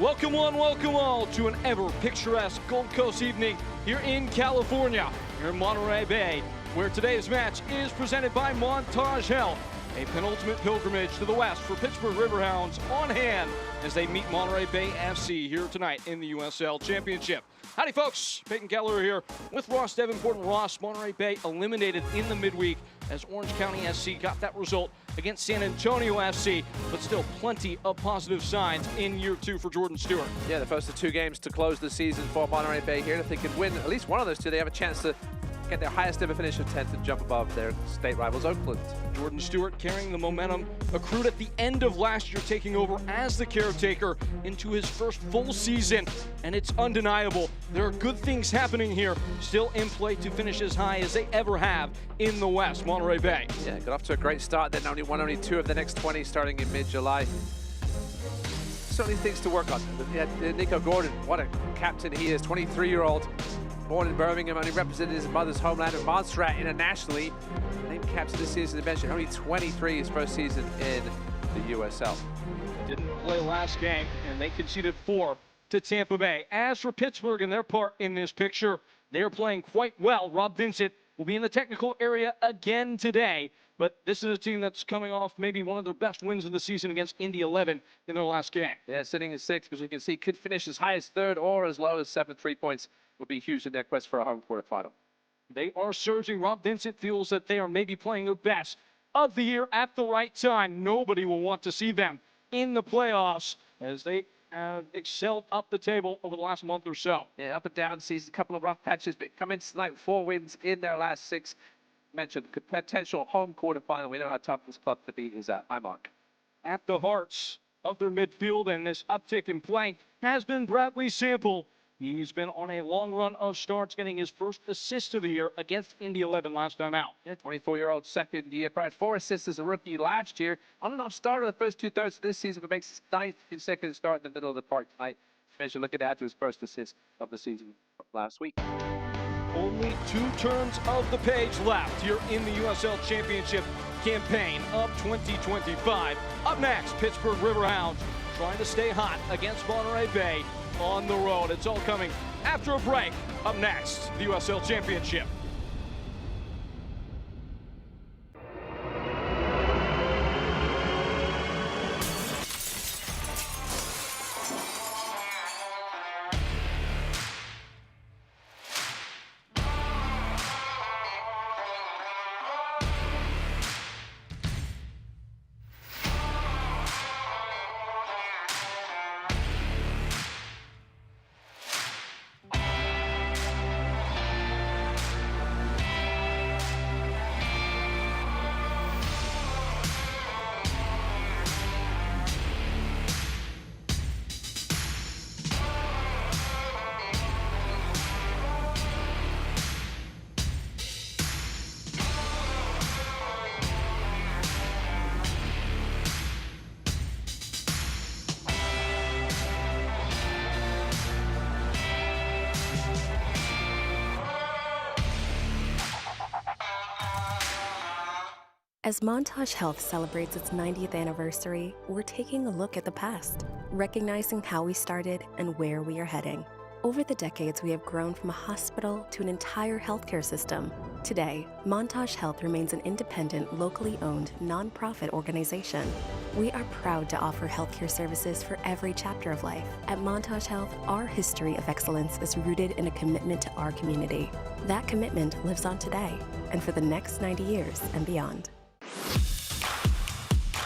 Welcome one, welcome all to an ever picturesque Gold Coast evening here in California, here in Monterey Bay, where today's match is presented by Montage Health, a penultimate pilgrimage to the west for Pittsburgh Riverhounds on hand as they meet Monterey Bay FC here tonight in the USL Championship. Howdy folks, Peyton Keller here with Ross Davenport and Ross. Monterey Bay eliminated in the midweek as Orange County SC got that result against San Antonio FC, but still plenty of positive signs in year two for Jordan Stewart. Yeah, the first of two games to close the season for Monterey Bay here. If they could win at least one of those two, they have a chance to get their highest ever finish of 10th and jump above their state rivals, Oakland. Jordan Stewart carrying the momentum accrued at the end of last year, taking over as the caretaker into his first full season, and it's undeniable. There are good things happening here, still in play to finish as high as they ever have in the West, Monterey Bay. Yeah, got off to a great start, then only two of the next 20 starting in mid-July. Certainly things to work on. Nico Gordon, what a captain he is, 23-year-old. Born in Birmingham, only represented his mother's homeland of Montserrat internationally. Named captain this season, eventually only 23, his first season in the USL. Didn't play last game, and they conceded 4 to Tampa Bay. As for Pittsburgh and their part in this picture, they're playing quite well. Rob Vincent will be in the technical area again today, but this is a team that's coming off maybe one of their best wins of the season against Indy 11 in their last game. Yeah, sitting at 6, because you can see could finish as high as 3rd or as low as 7 3-points. Would be huge in their quest for a home quarterfinal. They are surging. Rob Vincent feels that they are maybe playing the best of the year at the right time. Nobody will want to see them in the playoffs as they have excelled up the table over the last month or so. Yeah, up and down season, a couple of rough patches, but come in tonight 4 wins in their last 6. Mentioned potential home quarterfinal. We know how tough this club to beat is at. My mark. At the hearts of their midfield and this uptick in play has been Bradley Sample. He's been on a long run of starts, getting his first assist of the year against Indy 11 last time out. Yeah, 24-year-old second year. Probably 4 assists as a rookie last year. On and off starter the first 2/3 of this season, but makes his 9th consecutive start in the middle of the park tonight. Measure look at that to his first assist of the season last week. Only 2 turns of the page left here in the USL Championship campaign of 2025. Up next, Pittsburgh Riverhounds trying to stay hot against Monterey Bay on the road. It's all coming after a break. Up next, the USL Championship. As Montage Health celebrates its 90th anniversary, we're taking a look at the past, recognizing how we started and where we are heading. Over the decades, we have grown from a hospital to an entire healthcare system. Today, Montage Health remains an independent, locally owned, nonprofit organization. We are proud to offer healthcare services for every chapter of life. At Montage Health, our history of excellence is rooted in a commitment to our community. That commitment lives on today and for the next 90 years and beyond.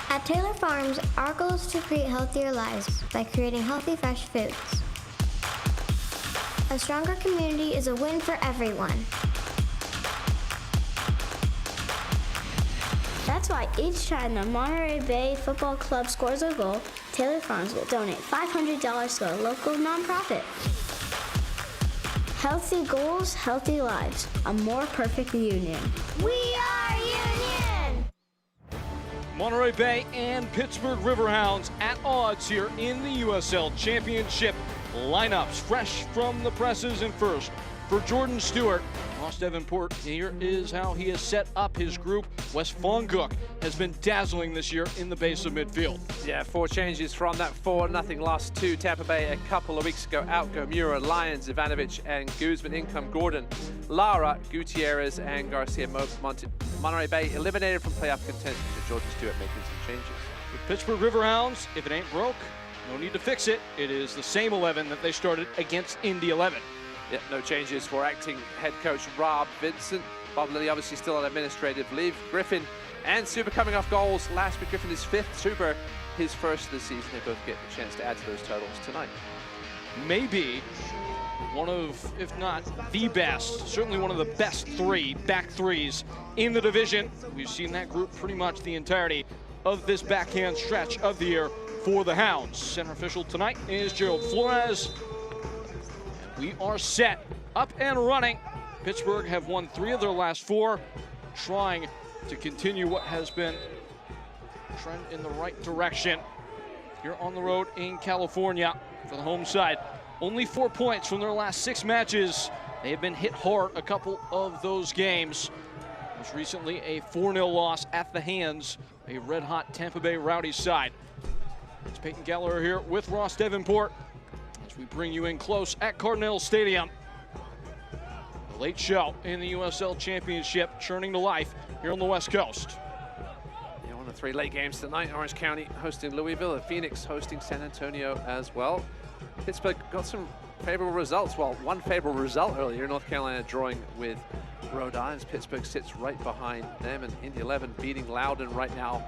At Taylor Farms, our goal is to create healthier lives by creating healthy, fresh foods. A stronger community is a win for everyone. That's why each time the Monterey Bay Football Club scores a goal, Taylor Farms will donate $500 to a local nonprofit. Healthy goals, healthy lives. A more perfect union. We are Union! Monterey Bay and Pittsburgh Riverhounds at odds here in the USL Championship. Lineups fresh from the presses, and first for Jordan Stewart. Ross Davenport, here is how he has set up his group. West Fongook has been dazzling this year in the base of midfield. Yeah, 4 changes from that 4-0 loss to Tampa Bay a couple of weeks ago. Out go Mura, Lyons, Ivanovic, and Guzman. In come Gordon, Lara, Gutierrez, and Garcia. Monterey Bay eliminated from playoff contention with Jordan Stewart making some changes. The Pittsburgh Riverhounds, if it ain't broke, no need to fix it. It is the same 11 that they started against Indy 11. Yeah, no changes for acting head coach Rob Vincent. Bob Lilly obviously still on administrative leave. Griffin and Super coming off goals last week. Griffin is 5th, Super his 1st of the season. They both get the chance to add to those totals tonight. Maybe one of, if not the best, certainly one of the best 3 back threes in the division. We've seen that group pretty much the entirety of this backhand stretch of the year for the Hounds. Center official tonight is Gerald Flores. We are set, up and running. Pittsburgh have won 3 of their last 4, trying to continue what has been a trend in the right direction. Here on the road in California for the home side. Only 4 points from their last 6 matches. They have been hit hard a couple of those games. Most recently a 4-0 loss at the hands of a red-hot Tampa Bay Rowdies side. It's Peyton Gallagher here with Ross Davenport. We bring you in close at Cardinal Stadium. The late show in the USL Championship churning to life here on the West Coast. Yeah, one of 3 late games tonight. Orange County hosting Louisville, and Phoenix hosting San Antonio as well. Pittsburgh got some favorable results. Well, one favorable result earlier. North Carolina drawing with Rhode Island. Pittsburgh sits right behind them, and Indy 11 beating Loudoun right now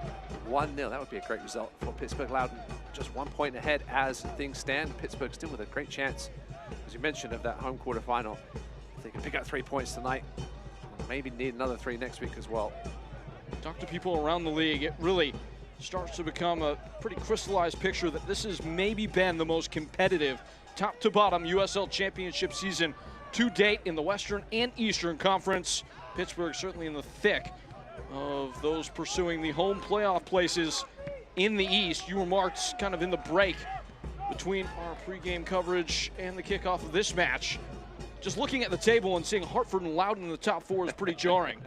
1-0. That would be a great result for Pittsburgh. Loudoun just 1 point ahead as things stand. Pittsburgh still with a great chance, as you mentioned, of that home quarterfinal. If they can pick up 3 points tonight, maybe need another 3 next week as well. Talk to people around the league, it really starts to become a pretty crystallized picture that this has maybe been the most competitive top to bottom USL Championship season to date in the Western and Eastern Conference. Pittsburgh certainly in the thick of those pursuing the home playoff places in the East. You remarked kind of in the break between our pregame coverage and the kickoff of this match. Just looking at the table and seeing Hartford and Loudoun in the top 4 is pretty jarring.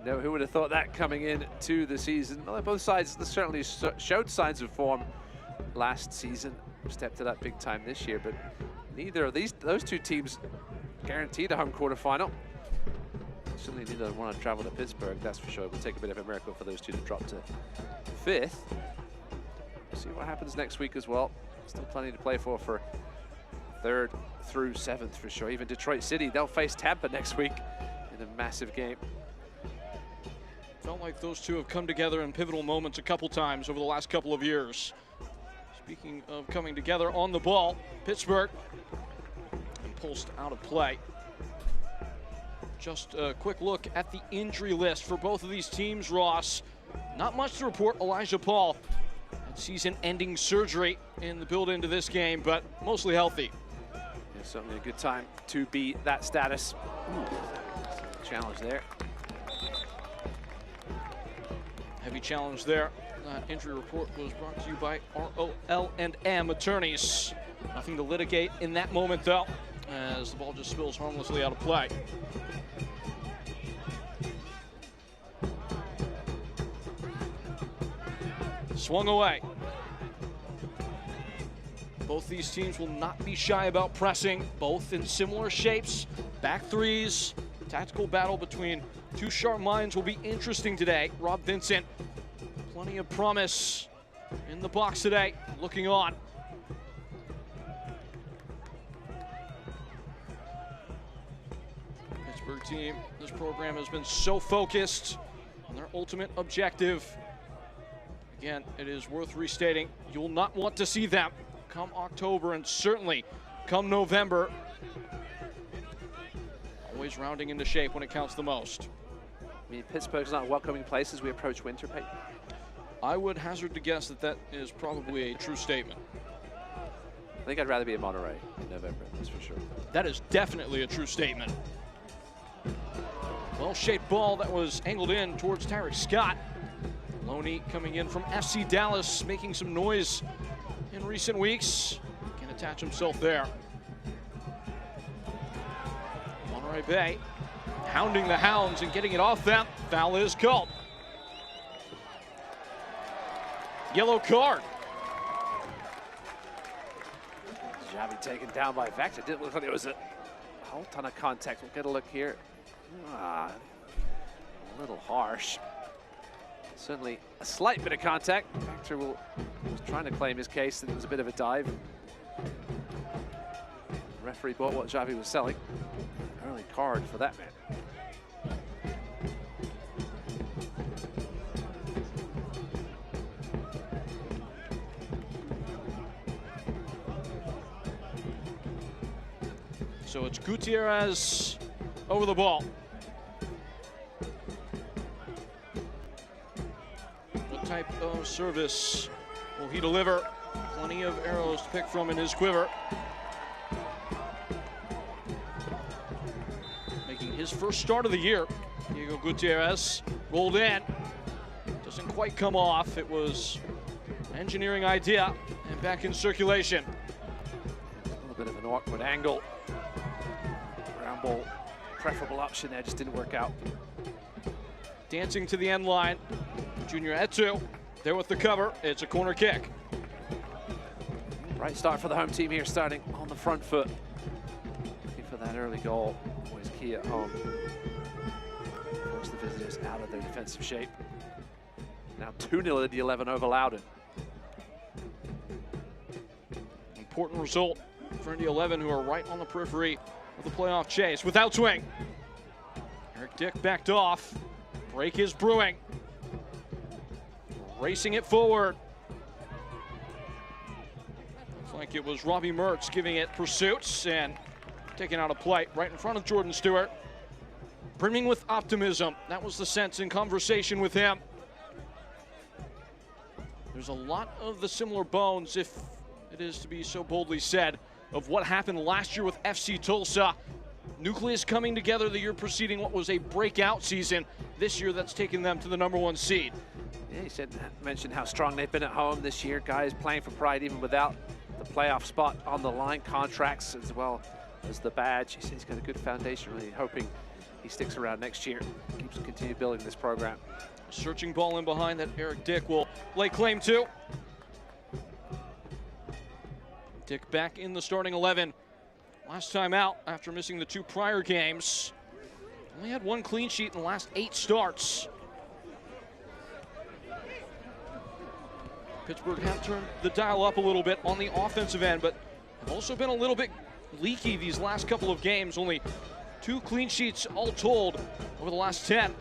No, who would have thought that coming in to the season? Well, both sides certainly showed signs of form last season. Stepped it up big time this year, but neither of those 2 teams guaranteed a home quarterfinal. Certainly neither want to travel to Pittsburgh, that's for sure. It would take a bit of a miracle for those 2 to drop to 5th. We'll see what happens next week as well. Still plenty to play for 3rd through 7th for sure. Even Detroit City, they'll face Tampa next week in a massive game. Felt like those 2 have come together in pivotal moments a couple times over the last couple of years. Speaking of coming together on the ball, Pittsburgh impulsed out of play. Just a quick look at the injury list for both of these teams, Ross. Not much to report. Elijah Paul had season-ending surgery in the build into this game, but mostly healthy. Yeah, certainly a good time to be that status. Challenge there. Heavy challenge there. That injury report was brought to you by ROL&M Attorneys. Nothing to litigate in that moment, though, as the ball just spills harmlessly out of play. Swung away. Both these teams will not be shy about pressing, both in similar shapes. Back threes, tactical battle between 2 sharp minds will be interesting today. Rob Vincent, plenty of promise in the box today, looking on. Pittsburgh team, this program has been so focused on their ultimate objective. Again, it is worth restating, you'll not want to see them come October and certainly come November. Always rounding into shape when it counts the most. I mean, Pittsburgh's not a welcoming place as we approach winter, Peyton. I would hazard to guess that that is probably a true statement. I think I'd rather be in Monterey in November, that's for sure. That is definitely a true statement. Well-shaped ball that was angled in towards Tyreek Scott. Loney coming in from FC Dallas, making some noise in recent weeks. Can attach himself there. Monterey Bay hounding the Hounds and getting it off them. Foul is called. Yellow card. Javi taken down by Vector. Didn't look like it was a whole ton of contact. We'll get a look here. A little harsh. Certainly a slight bit of contact. Vector was trying to claim his case that it was a bit of a dive. The referee bought what Javi was selling. Early card for that man. So it's Gutierrez over the ball. What type of service will he deliver? Plenty of arrows to pick from in his quiver. Making his first start of the year. Diego Gutierrez rolled in. Doesn't quite come off. It was an engineering idea and back in circulation. A little bit of an awkward angle. Ground ball, preferable option there, just didn't work out. Dancing to the end line. Junior Etu there with the cover. It's a corner kick. Right start for the home team here, starting on the front foot. Looking for that early goal. Always key at home. Force the visitors out of their defensive shape. Now 2-0 in the 11 over Loudoun. Important result for Indy 11, who are right on the periphery of the playoff chase. Without swing. Eric Dick backed off. Break is brewing. Racing it forward. Looks like it was Robbie Mertz giving it pursuits and taking out a play right in front of Jordan Stewart. Brimming with optimism. That was the sense in conversation with him. There's a lot of the similar bones, if it is to be so boldly said, of what happened last year with FC Tulsa. Nucleus coming together the year preceding what was a breakout season. This year that's taken them to the #1 seed. Yeah, he mentioned how strong they've been at home this year. Guys playing for pride even without the playoff spot on the line. Contracts as well as the badge. He said he's got a good foundation, really hoping he sticks around next year. Keeps continue building this program. Searching ball in behind that Eric Dick will lay claim to. Dick back in the starting 11. Last time out after missing the 2 prior games. Only had 1 clean sheet in the last 8 starts. Pittsburgh have turned the dial up a little bit on the offensive end, but have also been a little bit leaky these last couple of games. Only 2 clean sheets all told over the last 10.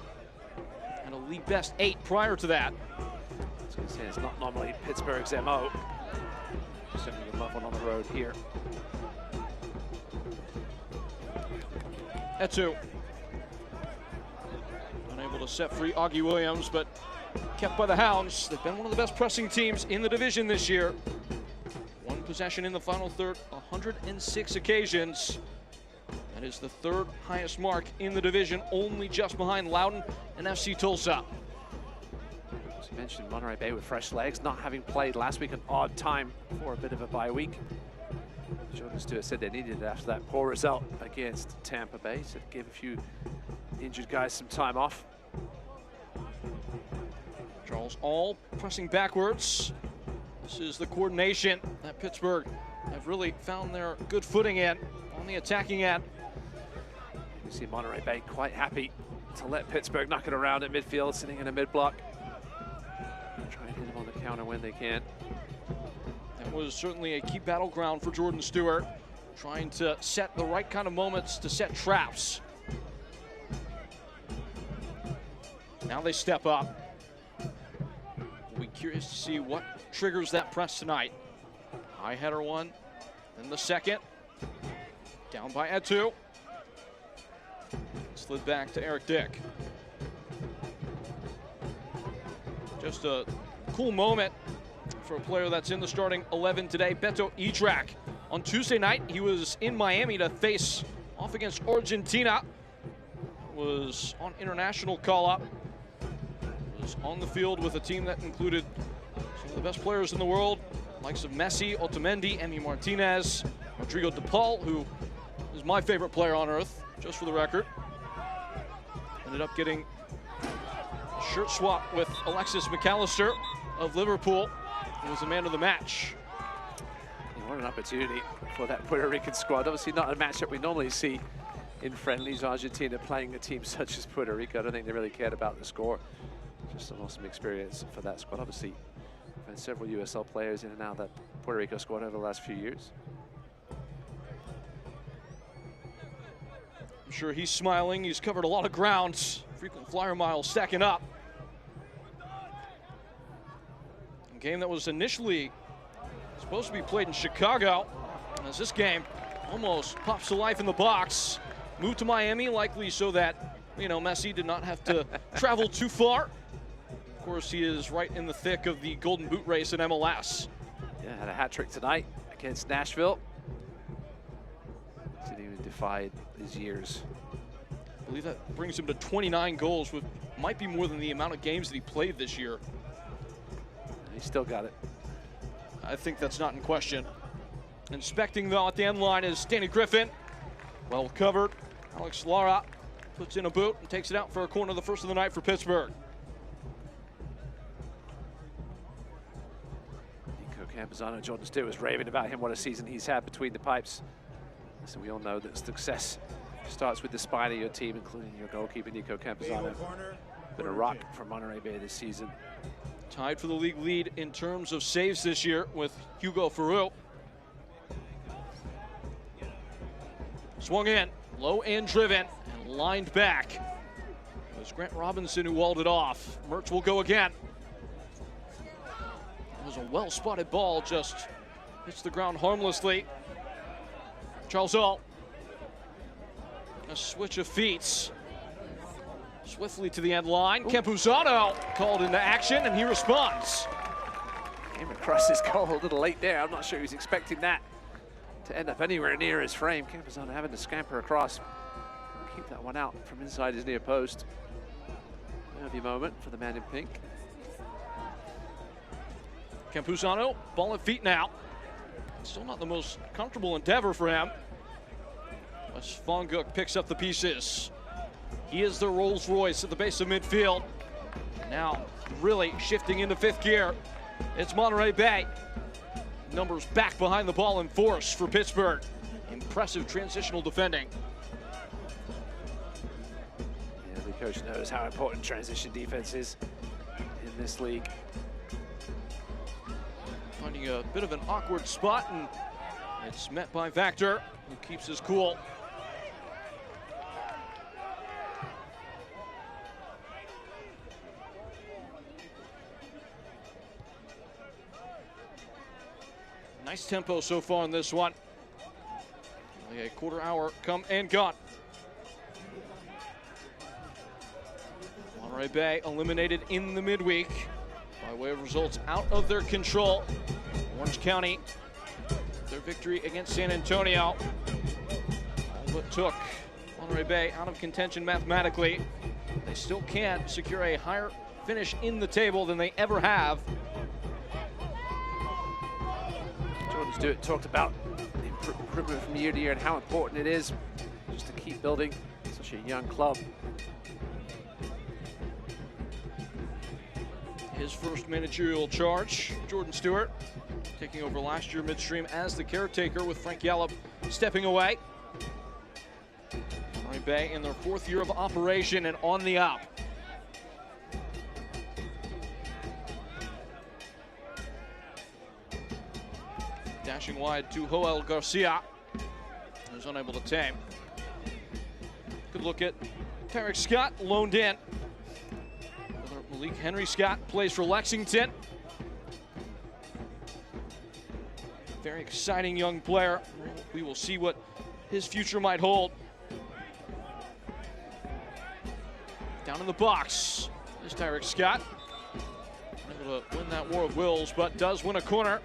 And a league best 8 prior to that. I was going to say, it's not normally Pittsburgh's MO. Certainly would love one on the road here. Etu. Unable to set free Augie Williams, but kept by the Hounds. They've been one of the best pressing teams in the division this year. 1 possession in the final third, 106 occasions. That is the 3rd highest mark in the division, only just behind Loudoun and FC Tulsa. As you mentioned, Monterey Bay with fresh legs, not having played last week, an odd time for a bit of a bye week. Jordan Stewart said they needed it after that poor result against Tampa Bay, so give a few injured guys some time off. Charles all pressing backwards. This is the coordination that Pittsburgh have really found their good footing in on the attacking end. You see Monterey Bay quite happy to let Pittsburgh knock it around at midfield, sitting in a mid-block. Try and hit them on the counter when they can. That was certainly a key battleground for Jordan Stewart, trying to set the right kind of moments to set traps. Now they step up. We'll be curious to see what triggers that press tonight. High header one, then the second. Down by Etu. Slid back to Eric Dick. Just a cool moment for a player that's in the starting 11 today, Beto Idrak. On Tuesday night, he was in Miami to face off against Argentina. Was on international call-up. Was on the field with a team that included some of the best players in the world, likes of Messi, Otamendi, Emi Martinez, Rodrigo De Paul, who is my favorite player on earth. just for the record. Ended up getting a shirt swap with Alexis McAllister of Liverpool, who was the man of the match. What an opportunity for that Puerto Rican squad. Obviously not a match that we normally see in friendlies. Argentina playing a team such as Puerto Rico. I don't think they really cared about the score. Just an awesome experience for that squad. Obviously, we've had several USL players in and out of that Puerto Rico squad over the last few years. I'm sure he's smiling. He's covered a lot of ground. Frequent flyer miles stacking up. A game that was initially supposed to be played in Chicago, as this game almost pops to life in the box. Moved to Miami, likely so that, you know, Messi did not have to travel too far. Of course, he is right in the thick of the Golden Boot race in MLS. Yeah, had a hat trick tonight against Nashville. Didn't even defy his years. I believe that brings him to 29 goals, which might be more than the amount of games that he played this year. He still got it. I think that's not in question. Inspecting, though, at the end line is Danny Griffin. Well covered. Alex Lara puts in a boot and takes it out for a corner, the first of the night for Pittsburgh. Nico Campuzano, Jordan Stewart was raving about him, what a season he's had between the pipes. So we all know that success starts with the spine of your team, including your goalkeeper, Nico Campuzano. Been a rock for Monterey Bay this season. Tied for the league lead in terms of saves this year with Hugo Farou. Swung in, low and driven, and lined back. It was Grant Robinson who walled it off. Mertz will go again. It was a well-spotted ball, just hits the ground harmlessly. Charles Hull. A switch of feet. Swiftly to the end line. Campuzano called into action, and he responds. Came across his goal a little late there. I'm not sure he was expecting that to end up anywhere near his frame. Campuzano having to scamper across. Keep that one out from inside his near post. Nervy moment for the man in pink. Campuzano, ball at feet now. Still not the most comfortable endeavor for him. Wes Fonguk picks up the pieces. He is the Rolls Royce at the base of midfield. Now really shifting into fifth gear. It's Monterey Bay. Numbers back behind the ball in force for Pittsburgh. Impressive transitional defending. Yeah, the coach knows how important transition defense is in this league. Finding a bit of an awkward spot, and it's met by Vactor, who keeps his cool. Nice tempo so far in this one. Only a quarter hour come and gone. Monterey Bay eliminated in the midweek by way of results out of their control. Orange County, their victory against San Antonio, all but took Monterey Bay out of contention mathematically. They still can't secure a higher finish in the table than they ever have. Jordan Stewart talked about the improvement from year to year and how important it is just to keep building such a young club. His first managerial charge, Jordan Stewart, taking over last year midstream as the caretaker with Frank Yallop stepping away. Monterey Bay in their fourth year of operation and on the up. Dashing wide to Joel Garcia, who's unable to tame. Good look at Tarek Scott, loaned in. Malik Henry Scott plays for Lexington. Very exciting young player. We will see what his future might hold. Down in the box is Tarek Scott. Able to win that war of wills, but does win a corner.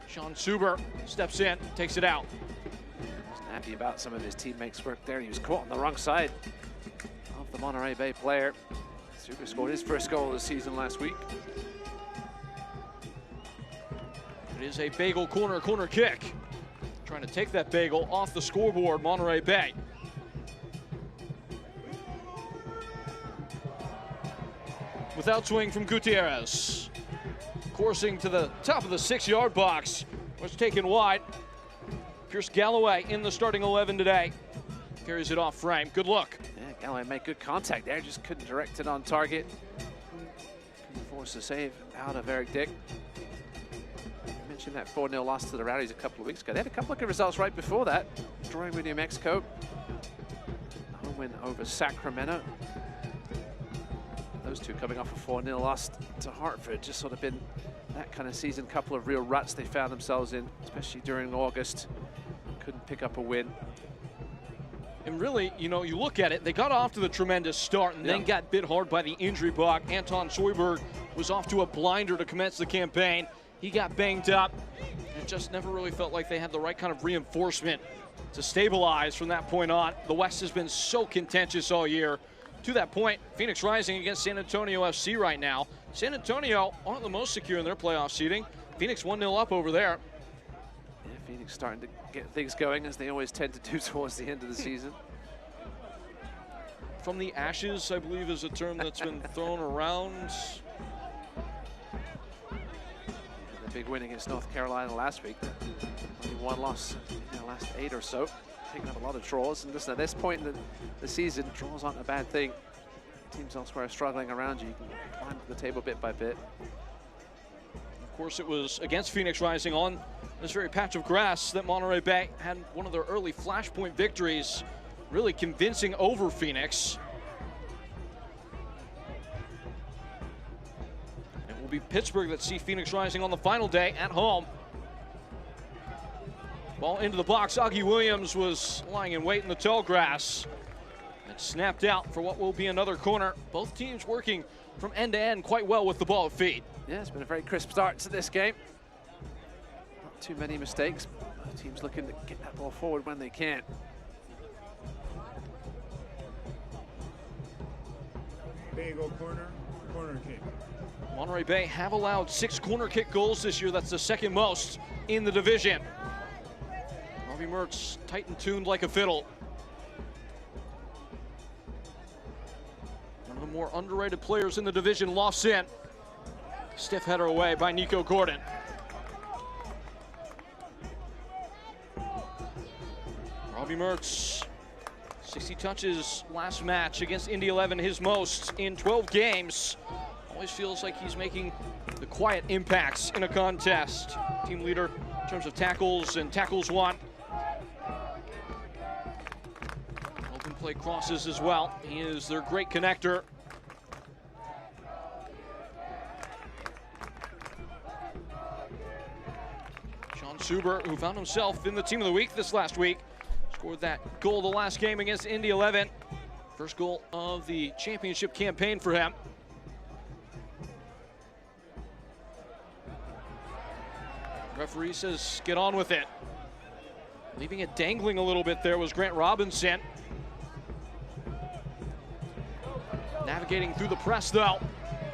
Sean Suber steps in, takes it out. Wasn't happy about some of his teammates' work there. He was caught on the wrong side of the Monterey Bay player. Suber scored his first goal of the season last week. It is a bagel corner kick. trying to take that bagel off the scoreboard, Monterey Bay. Without swing from Gutierrez. Coursing to the top of the 6-yard box. Was taken wide. Pierce Galloway in the starting 11 today. Carries it off frame. Good look. Yeah, Galloway made good contact there. Just couldn't direct it on target. Couldn't force a save out of Eric Dick. I mentioned that 4-0 loss to the Rowdies a couple of weeks ago. They had a couple of good results right before that. Drawing with New Mexico. Home win over Sacramento. Those two coming off a 4-0 loss to Hartford. Just sort of been that kind of season. Couple of real ruts they found themselves in, especially during August. Couldn't pick up a win. And really, you know, you look at it, they got off to the tremendous start and then got bit hard by the injury bug. Anton Soyberg was off to a blinder to commence the campaign. He got banged up and just never really felt like they had the right kind of reinforcement to stabilize from that point on. The West has been so contentious all year. To that point, Phoenix Rising against San Antonio FC right now. San Antonio aren't the most secure in their playoff seeding. Phoenix 1-0 up over there. Yeah, Phoenix starting to get things going, as they always tend to do towards the end of the season. From the ashes, I believe, is a term that's been thrown around. The big win against North Carolina last week. Only one loss in the last 8 or so. Picking up a lot of draws, and listen, at this point in the season, draws aren't a bad thing. Teams elsewhere are struggling around you. You can climb the table bit by bit. Of course, it was against Phoenix Rising on this very patch of grass that Monterey Bay had one of their early flashpoint victories, really convincing over Phoenix. It will be Pittsburgh that see Phoenix Rising on the final day at home. Ball into the box. Augie Williams was lying in wait in the tall grass. And snapped out for what will be another corner. Both teams working from end to end quite well with the ball at feet. Yeah, it's been a very crisp start to this game. Not too many mistakes. Both teams looking to get that ball forward when they can. Bagel corner kick. Monterey Bay have allowed 6 corner kick goals this year. That's the second most in the division. Robbie Mertz tight and tuned like a fiddle. One of the more underrated players in the division lofts in. Stiff header away by Nico Gordon. Robbie Mertz, 60 touches last match against Indy 11, his most in 12 games. Always feels like he's making the quiet impacts in a contest. Team leader in terms of tackles and tackles won. Open play crosses as well. He is their great connector. Sean Suber, who found himself in the Team of the Week this last week, scored that goal the last game against Indy 11. First goal of the championship campaign for him. Referee says get on with it. Leaving it dangling a little bit there was Grant Robinson. Navigating through the press though,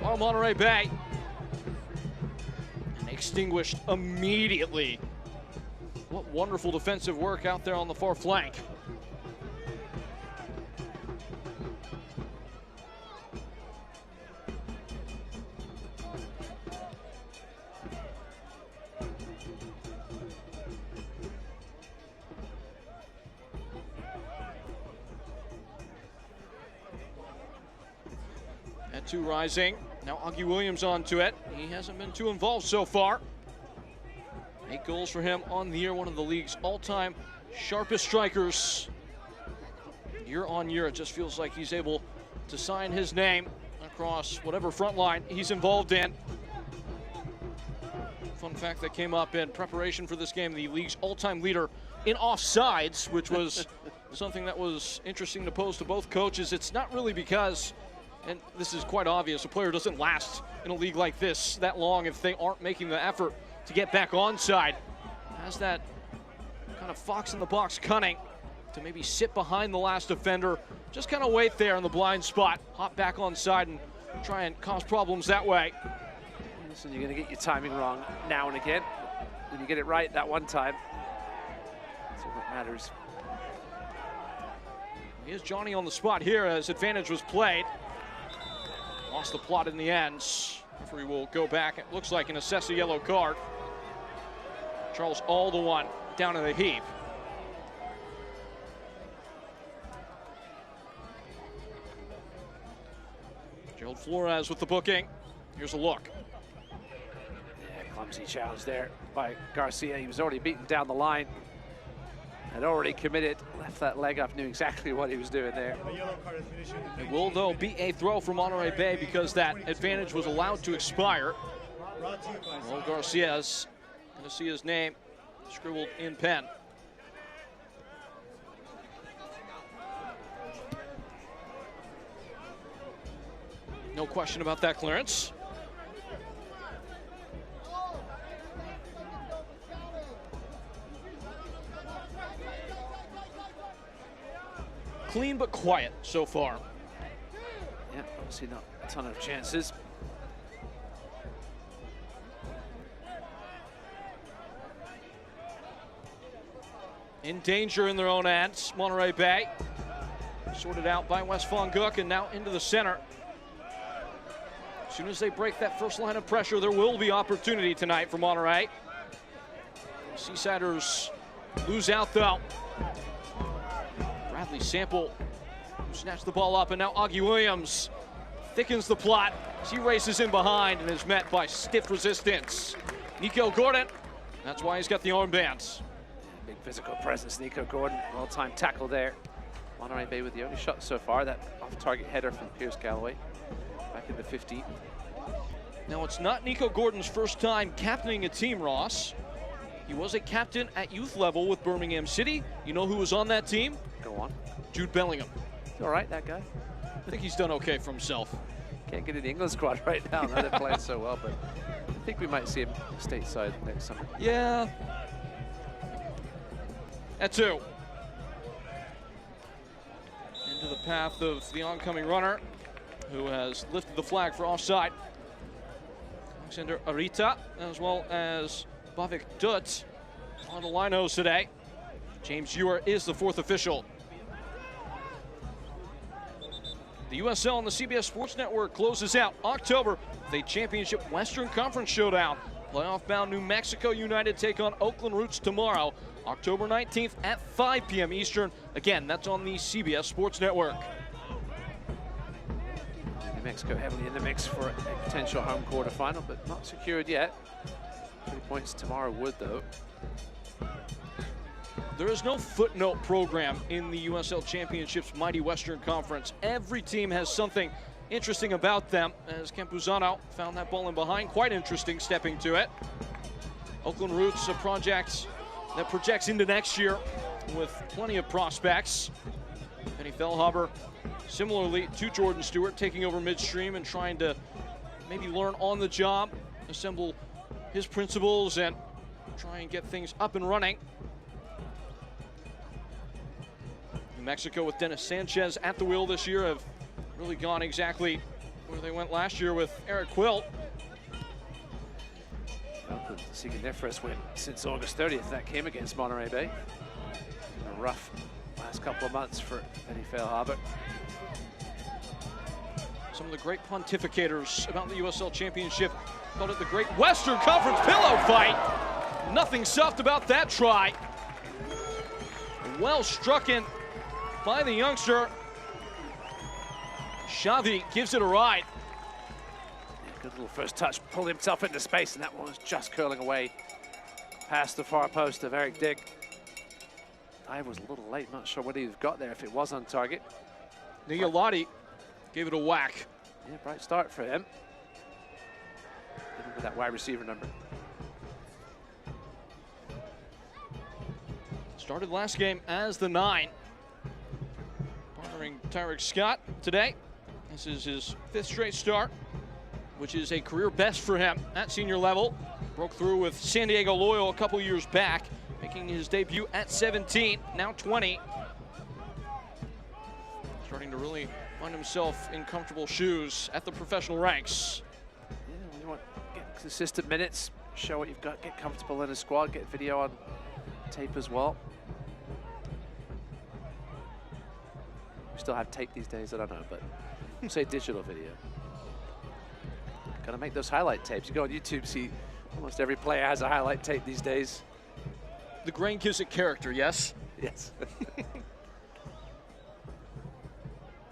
are Monterey Bay. And extinguished immediately. What wonderful defensive work out there on the far flank. At 2 Rising. Now Augie Williams onto it. He hasn't been too involved so far. 8 goals for him on the year, one of the league's all-time sharpest strikers. Year on year, it just feels like he's able to sign his name across whatever front line he's involved in. Fun fact that came up in preparation for this game, the league's all-time leader in offsides, which was something that was interesting to pose to both coaches. It's not really because, and this is quite obvious, a player doesn't last in a league like this that long if they aren't making the effort to get back onside. Has that kind of fox in the box cunning to maybe sit behind the last defender, just kind of wait there in the blind spot, hop back onside and try and cause problems that way. Listen, you're going to get your timing wrong now and again. When you get it right that one time, what matters. Here's Johnny on the spot here as advantage was played. Lost the plot in the end. Referee will go back, it looks like, and assess a yellow card. Charles all the one down in the heap. Gerald Flores with the booking. Here's a look. Yeah, clumsy challenge there by Garcia. He was already beaten down the line. Had already committed, left that leg up, knew exactly what he was doing there. A yellow card is finishing. It will, though, be a throw for Monterey Bay because that advantage was allowed to expire. Brought to you by Well, Garcia's going to see his name scribbled in pen. No question about that clearance. Clean but quiet so far. Yeah, obviously not a ton of chances. In danger in their own ends, Monterey Bay. Sorted out by West Von Gook and now into the center. As soon as they break that first line of pressure, there will be opportunity tonight for Monterey. Seasiders lose out though. Bradley Sample snatched the ball up, and now Augie Williams thickens the plot as he races in behind and is met by stiff resistance. Nico Gordon, that's why he's got the armbands. Big physical presence, Nico Gordon. Well-timed tackle there. Monterey Bay with the only shot so far, that off-target header from Pierce Galloway back in the 15th. Now, it's not Nico Gordon's first time captaining a team, Ross. He was a captain at youth level with Birmingham City. You know who was on that team? Go on. Jude Bellingham. He's all right, that guy. I think he's done okay for himself. Can't get in the England squad right now. Now they're playing so well, but I think we might see him stateside next summer. Yeah. At two. Into the path of the oncoming runner, who has lifted the flag for offside. Alexander Arita, as well as Bavik Dut on the linos today. James Ewer is the fourth official. The USL on the CBS Sports Network closes out October with a championship Western Conference showdown. Playoff-bound New Mexico United take on Oakland Roots tomorrow, October 19th at 5 p.m. Eastern. Again, that's on the CBS Sports Network. New Mexico heavily in the mix for a potential home quarterfinal, but not secured yet. 3 points tomorrow would, though. There is no footnote program in the USL Championship's mighty Western Conference. Every team has something interesting about them, as Campuzano found that ball in behind. Quite interesting stepping to it. Oakland Roots, a project that projects into next year with plenty of prospects. Penny Fellhaber, similarly to Jordan Stewart, taking over midstream and trying to maybe learn on the job, assemble his principles and try and get things up and running. New Mexico with Dennis Sanchez at the wheel this year have really gone exactly where they went last year with Eric Quilt. Oakland seeking their first win since August 30th. That came against Monterey Bay. A rough last couple of months for Penny Fellhaber. Some of the great pontificators about the USL Championship called it the Great Western Conference Pillow Fight. Nothing soft about that try. Well struck in by the youngster. Xavi gives it a ride. Good little first touch, pulled himself into space, and that one was just curling away past the far post of Eric Digg. I was a little late, not sure what he got there if it was on target. Niolati gave it a whack. Yeah, bright start for him. Even with that wide receiver number. Started last game as the 9. Partnering Tyreek Scott today. This is his 5th straight start, which is a career best for him at senior level. Broke through with San Diego Loyal a couple years back, making his debut at 17, now 20. Starting to really find himself in comfortable shoes at the professional ranks. Yeah, when you want to get consistent minutes, show what you've got, get comfortable in a squad, get video on tape as well. We still have tape these days, I don't know, but say digital video. Gotta make those highlight tapes. You go on YouTube, see almost every player has a highlight tape these days. The Grain Kissick character, yes? Yes.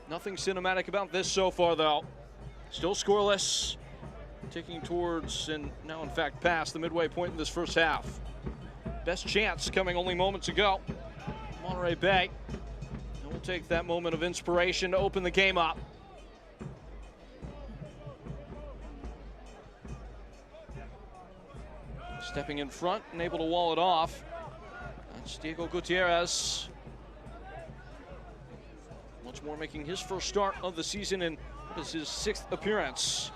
Nothing cinematic about this so far, though. Still scoreless. Ticking towards, and now in fact past the midway point in this first half. Best chance coming only moments ago. Monterey Bay. And we'll take that moment of inspiration to open the game up. Stepping in front and able to wall it off. That's Diego Gutierrez. Once more making his first start of the season, and what is his 6th appearance.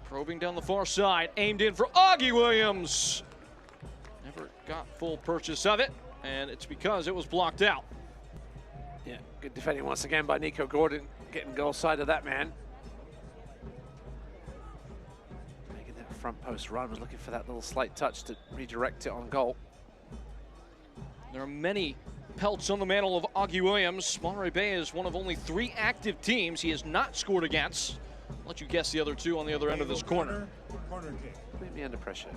Probing down the far side, aimed in for Augie Williams. Never got full purchase of it, and it's because it was blocked out. Yeah, good defending once again by Nico Gordon, getting goal side of that man. Making that front post run, was looking for that little slight touch to redirect it on goal. There are many pelts on the mantle of Augie Williams. Monterey Bay is one of only 3 active teams he has not scored against. I'll let you guess the other 2 on the other end of this corner. Corner kick. Put me under pressure.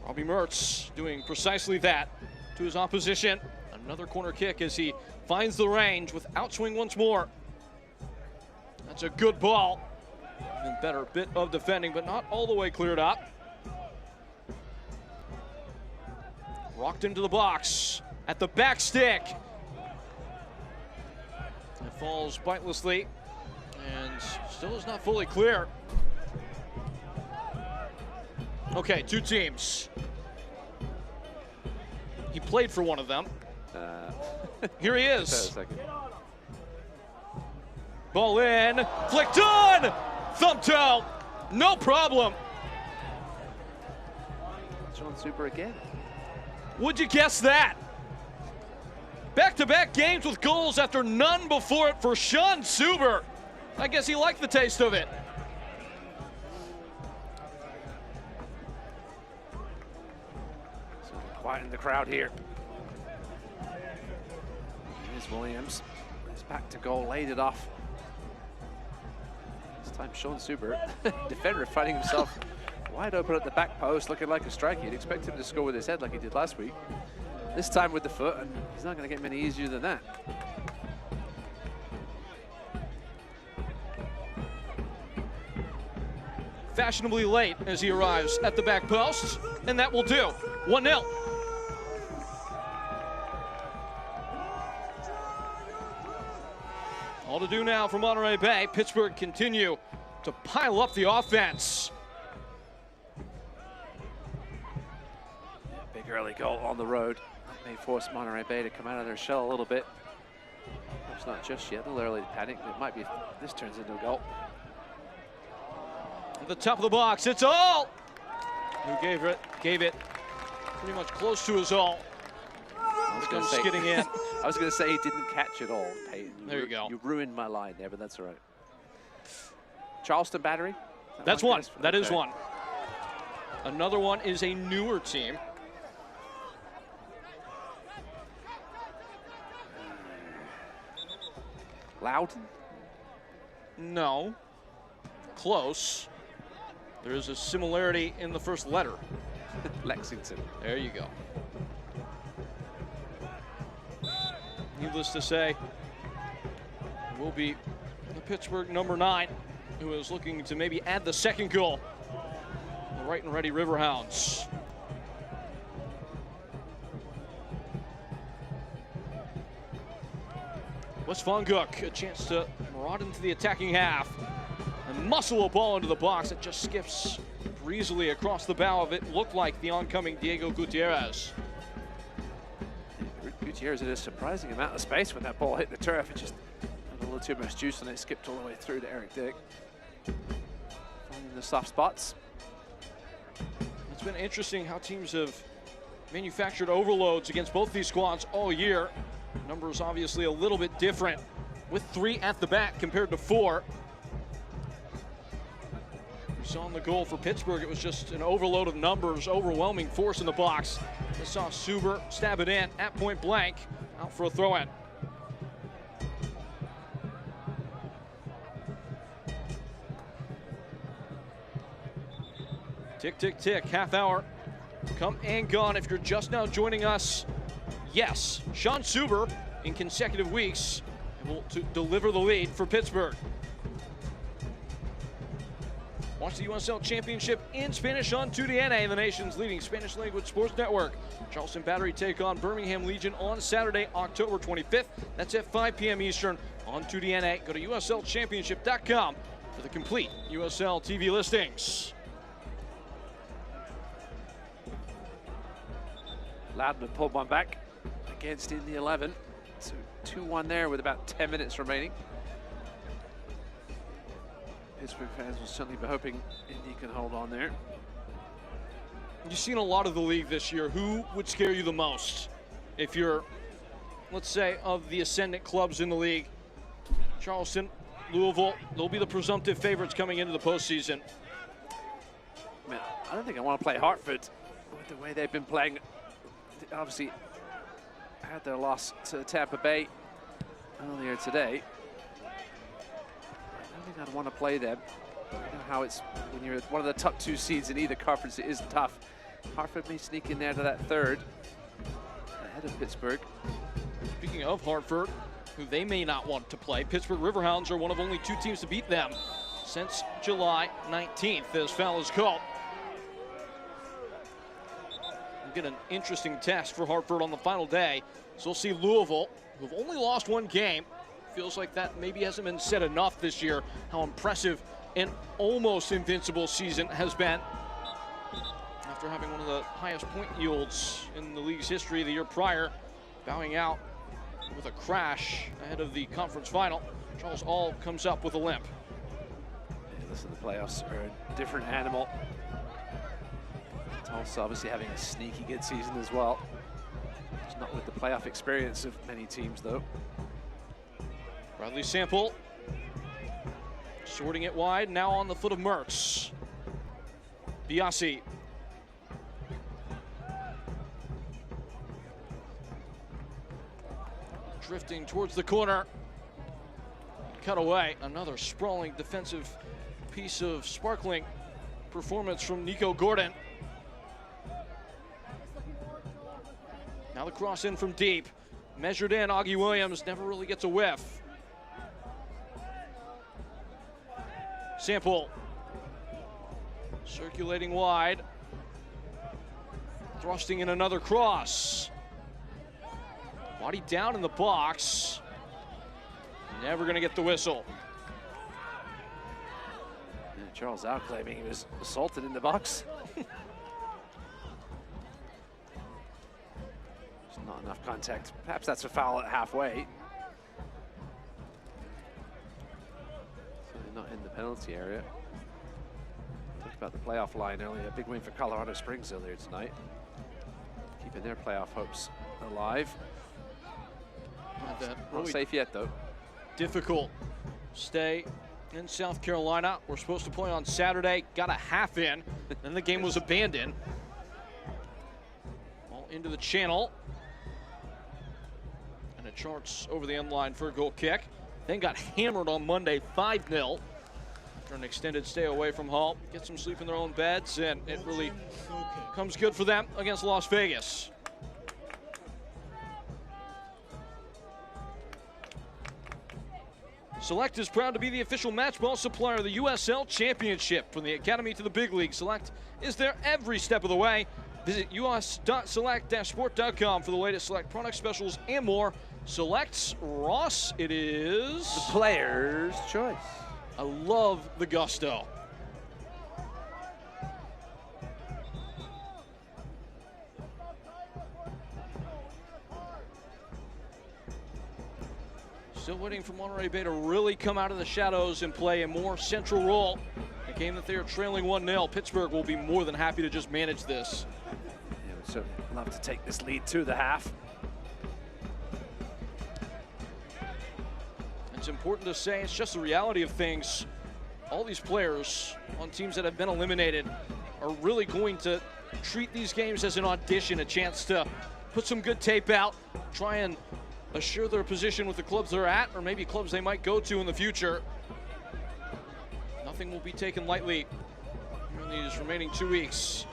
Robbie Mertz doing precisely that to his opposition. Another corner kick as he finds the range with outswing once more. That's a good ball. Even better bit of defending, but not all the way cleared up. Rocked into the box at the back stick. It falls bitelessly and still is not fully clear. Okay, 2 teams. He played for one of them. Here he is. Ball in, flicked on, thumped out, no problem. Sean Super again. Would you guess that? Back-to-back games with goals after none before it for Sean Suber. I guess he liked the taste of it. Quiet in the crowd here. Here's Williams. He's back to goal, laid it off. This time Sean Suber, defender, finding himself wide open at the back post, looking like a striker. You'd expect him to score with his head like he did last week. This time with the foot, and he's not going to get many easier than that. Fashionably late as he arrives at the back post, and that will do. 1-0. All to do now for Monterey Bay. Pittsburgh continue to pile up the offense. Big early goal on the road. May force Monterey Bay to come out of their shell a little bit. It's not just yet, a little early to panic. It might be if this turns into a goal. At the top of the box, it's all. Who gave it pretty much close to his all. I was going to say, skidding in. I was going to say he didn't catch it all, Peyton. There you go. You ruined my line there, but that's all right. Charleston Battery? That's one. That is okay. one. Another one is a newer team. Loudon? No. Close. There is a similarity in the first letter. Lexington. There you go. Needless to say, it will be the Pittsburgh number 9 who is looking to maybe add the second goal. The right and ready Riverhounds. Wes Vonguk, a chance to maraud into the attacking half and muscle a ball into the box that just skips breezily across the bow of it. Looked like the oncoming Diego Gutierrez. Gutierrez had a surprising amount of space when that ball hit the turf. It just had a little too much juice and it skipped all the way through to Eric Dick. Finding the soft spots. It's been interesting how teams have manufactured overloads against both these squads all year. Numbers obviously a little bit different with 3 at the back compared to 4. saw on the goal for Pittsburgh, it was just an overload of numbers, overwhelming force in the box. I saw Suber stab it in at point blank, out for a throw-in. Tick, tick, tick, half hour come and gone. If you're just now joining us, yes, Sean Suber in consecutive weeks will deliver the lead for Pittsburgh. Watch the USL Championship in Spanish on 2DNA, the nation's leading Spanish language sports network. Charleston Battery take on Birmingham Legion on Saturday, October 25th. That's at 5 p.m. Eastern on 2DNA. Go to USLChampionship.com for the complete USL TV listings. Loudman pulled one back against in the 11. So 2-1 there with about 10 minutes remaining. Pittsburgh fans will certainly be hoping Indy can hold on there. You've seen a lot of the league this year. Who would scare you the most if you're, let's say, of the ascendant clubs in the league? Charleston, Louisville, they'll be the presumptive favorites coming into the postseason. Man, I don't think I want to play Hartford with the way they've been playing. Obviously, had their loss to Tampa Bay earlier today. I don't think I'd want to play them. You know how it's when you're one of the top 2 seeds in either conference, it is tough. Hartford may sneak in there to that 3rd, ahead of Pittsburgh. Speaking of Hartford, who they may not want to play, Pittsburgh Riverhounds are one of only 2 teams to beat them since July 19th, as foul is called. We'll get an interesting test for Hartford on the final day. So we'll see Louisville, who've only lost 1 game. Feels like that maybe hasn't been said enough this year, how impressive an almost invincible season has been. After having one of the highest point yields in the league's history the year prior, bowing out with a crash ahead of the conference final. Charles All comes up with a limp. Yeah, listen, the playoffs are a different animal. Tulsa obviously having a sneaky good season as well. It's not with the playoff experience of many teams, though. Bradley Sample sorting it wide, now on the foot of Mertz. Biasi. Drifting towards the corner. Cut away. Another sprawling defensive piece of sparkling performance from Nico Gordon. Now the cross in from deep. Measured in, Augie Williams never really gets a whiff. Sample. Circulating wide. Thrusting in another cross. Body down in the box. Never gonna get the whistle. Yeah, Charles out claiming he was assaulted in the box. Not enough contact. Perhaps that's a foul at halfway. Certainly not in the penalty area. Talked about the playoff line earlier. A big win for Colorado Springs earlier tonight. Keeping their playoff hopes alive. Not Really safe yet, though. difficult stay in South Carolina. We're supposed to play on Saturday. Got a half in. Then the game was abandoned. Ball into the channel. And it charts over the end line for a goal kick. Then got hammered on Monday 5-0. After an extended stay away from home. Get some sleep in their own beds, and it really comes good for them against Las Vegas. Select is proud to be the official match ball supplier of the USL Championship. From the Academy to the big league, Select is there every step of the way. Visit us.select-sport.com for the latest Select product specials and more. Select's Ross, it is the player's choice. I love the gusto. Still waiting for Monterey Bay to really come out of the shadows and play a more central role. A game that they are trailing 1-0. Pittsburgh will be more than happy to just manage this. Yeah, we'd certainly love to take this lead to the half. It's important to say, it's just the reality of things. all these players on teams that have been eliminated are really going to treat these games as an audition, a chance to put some good tape out, try and assure their position with the clubs they're at, or maybe clubs they might go to in the future. Nothing will be taken lightly in these remaining 2 weeks,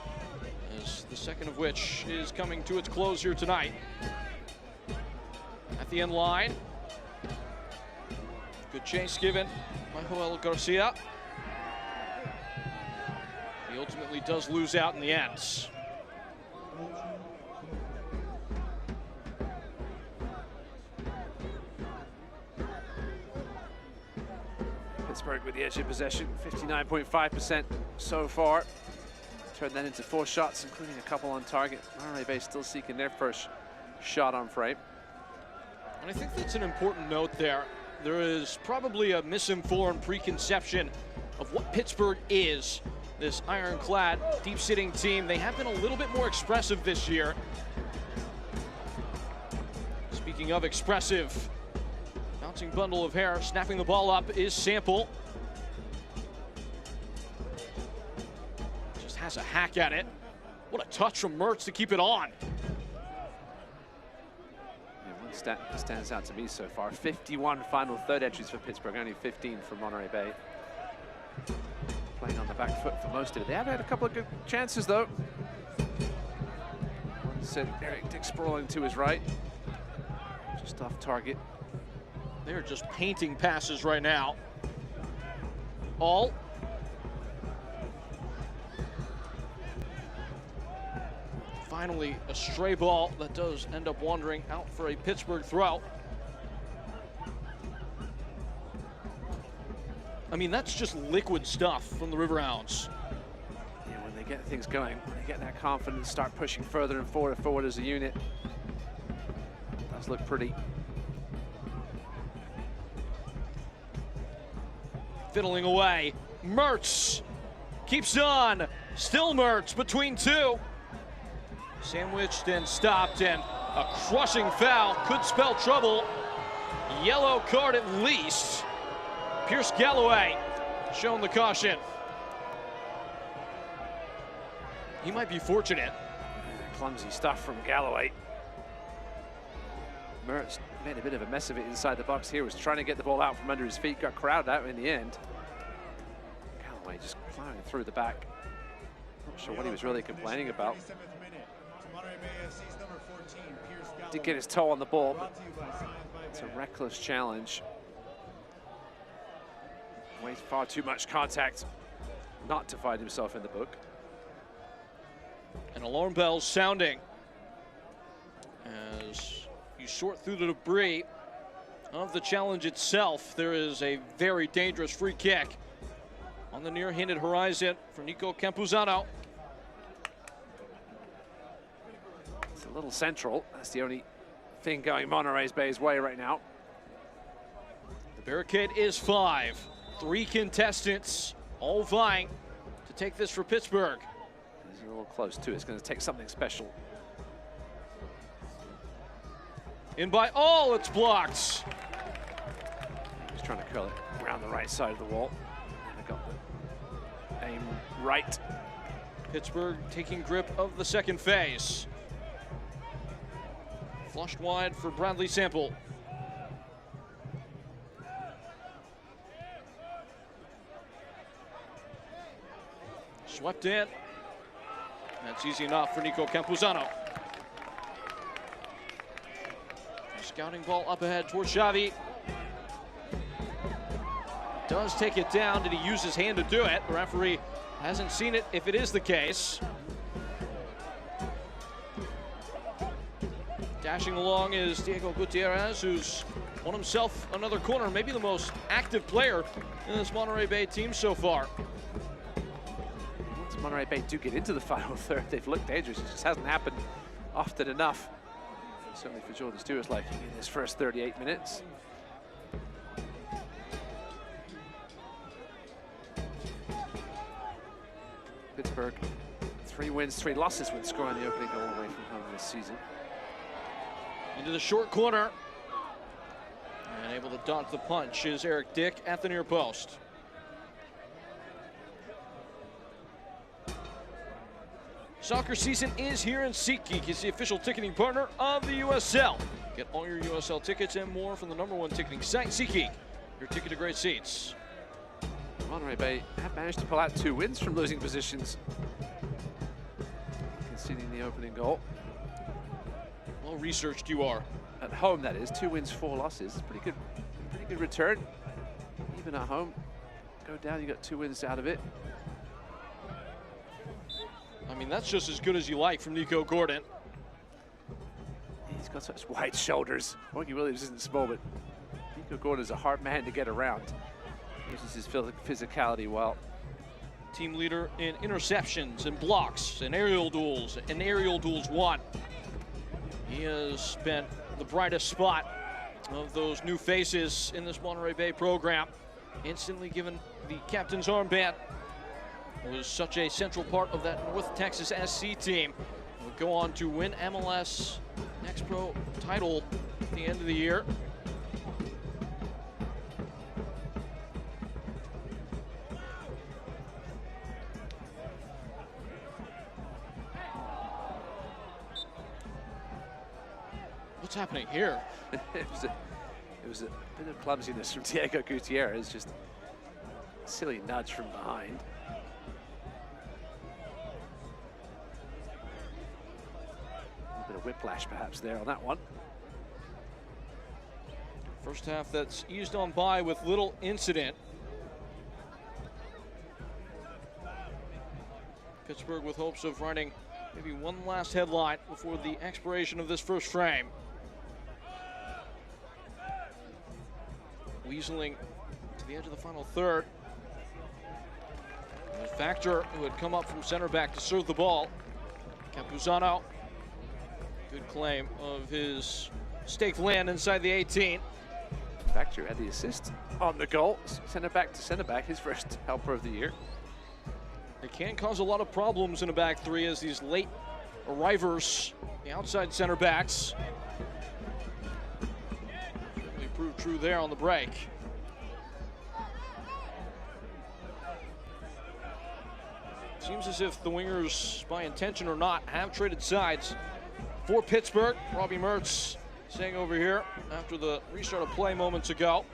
as the second of which is coming to its close here tonight. At the end line, good chase given by Joel Garcia. He ultimately does lose out in the end. Pittsburgh with the edge of possession, 59.5% so far. Turned that into 4 shots, including a couple on target. Monterey Bay still seeking their first shot on frame. And I think that's an important note there. There is probably a misinformed preconception of what Pittsburgh is, this ironclad, deep-sitting team. They have been a little bit more expressive this year. Speaking of expressive, bouncing bundle of hair, snapping the ball up is Sample. Just has a hack at it. What a touch from Mertz to keep it on. One stat that stands out to me so far, 51 final third entries for Pittsburgh, only 15 for Monterey Bay. Playing on the back foot for most of it. They have had a couple of good chances though. One sent Eric Dick sprawling to his right, just off target. They're just painting passes right now. All. Finally, a stray ball that does end up wandering out for a Pittsburgh throw. I mean, that's just liquid stuff from the Riverhounds. Yeah, when they get things going, when they get that confidence, start pushing further and forward as a unit. It does look pretty. Fiddling away, Mertz keeps on, still Mertz between two. Sandwiched and stopped, and a crushing foul could spell trouble. Yellow card at least. Pierce Galloway shown the caution. He might be fortunate. Clumsy stuff from Galloway. Mertz made a bit of a mess of it inside the box here, was trying to get the ball out from under his feet, got crowded out in the end. Galloway just plowing through the back. Not sure what he was really complaining about. Did get his toe on the ball, but it's a reckless challenge. Way far too much contact not to find himself in the book. And alarm bells sounding as you sort through the debris of the challenge itself. There is a very dangerous free kick on the near-handed horizon for Nico Campuzano. It's a little central. That's the only thing going Monterey Bay's way right now. The barricade is 5. 3 contestants all vying to take this for Pittsburgh. It's a little close too. It's going to take something special. In by all, it's blocked. He's trying to curl it around the right side of the wall. And I got the aim right. Pittsburgh taking grip of the second phase. Flushed wide for Bradley Sample. Swept in. That's easy enough for Nico Campuzano. Scouting ball up ahead towards Xavi. Does take it down. Did he use his hand to do it? The referee hasn't seen it if it is the case. Dashing along is Diego Gutierrez, who's won himself another corner, maybe the most active player in this Monterey Bay team so far. Once Monterey Bay do get into the final third, they've looked dangerous. It just hasn't happened often enough. Certainly for Jordan Stewart's liking in his first 38 minutes. Pittsburgh, 3 wins, 3 losses when scoring the opening goal away from home this season. Into the short corner. And able to dodge the punch is Eric Dick at the near post. Soccer season is here, and SeatGeek is the official ticketing partner of the USL. Get all your USL tickets and more from the #1 ticketing site, SeatGeek. Your ticket to great seats. Monterey Bay have managed to pull out 2 wins from losing positions, conceding the opening goal. Well researched you are. At home, that is. 2 wins, 4 losses. Pretty good return. Even at home, go down, you got 2 wins out of it. I mean, that's just as good as you like from Nico Gordon. He's got such wide shoulders. Morgan Williams isn't small, but Nico Gordon is a hard man to get around. Uses his physicality well. Team leader in interceptions and blocks and aerial duels won. He has been the brightest spot of those new faces in this Monterey Bay program. Instantly given the captain's armband. Was such a central part of that North Texas SC team. Would go on to win MLS Next Pro title at the end of the year. What's happening here? it was a bit of clumsiness from Diego Gutierrez, just a silly nudge from behind. A bit of whiplash perhaps there on that one. First half that's eased on by with little incident. Pittsburgh with hopes of writing maybe one last headline before the expiration of this first frame. Weaseling to the edge of the final third. And Factor, who had come up from center back to serve the ball. Campuzano, good claim of his staked land inside the 18. Factor had the assist on the goal. Center back to center back, his first helper of the year. It can cause a lot of problems in a back three as these late arrivers, the outside center backs. Certainly proved true there on the break. Seems as if the wingers, by intention or not, have traded sides for Pittsburgh. Robbie Mertz saying over here after the restart of play moments ago.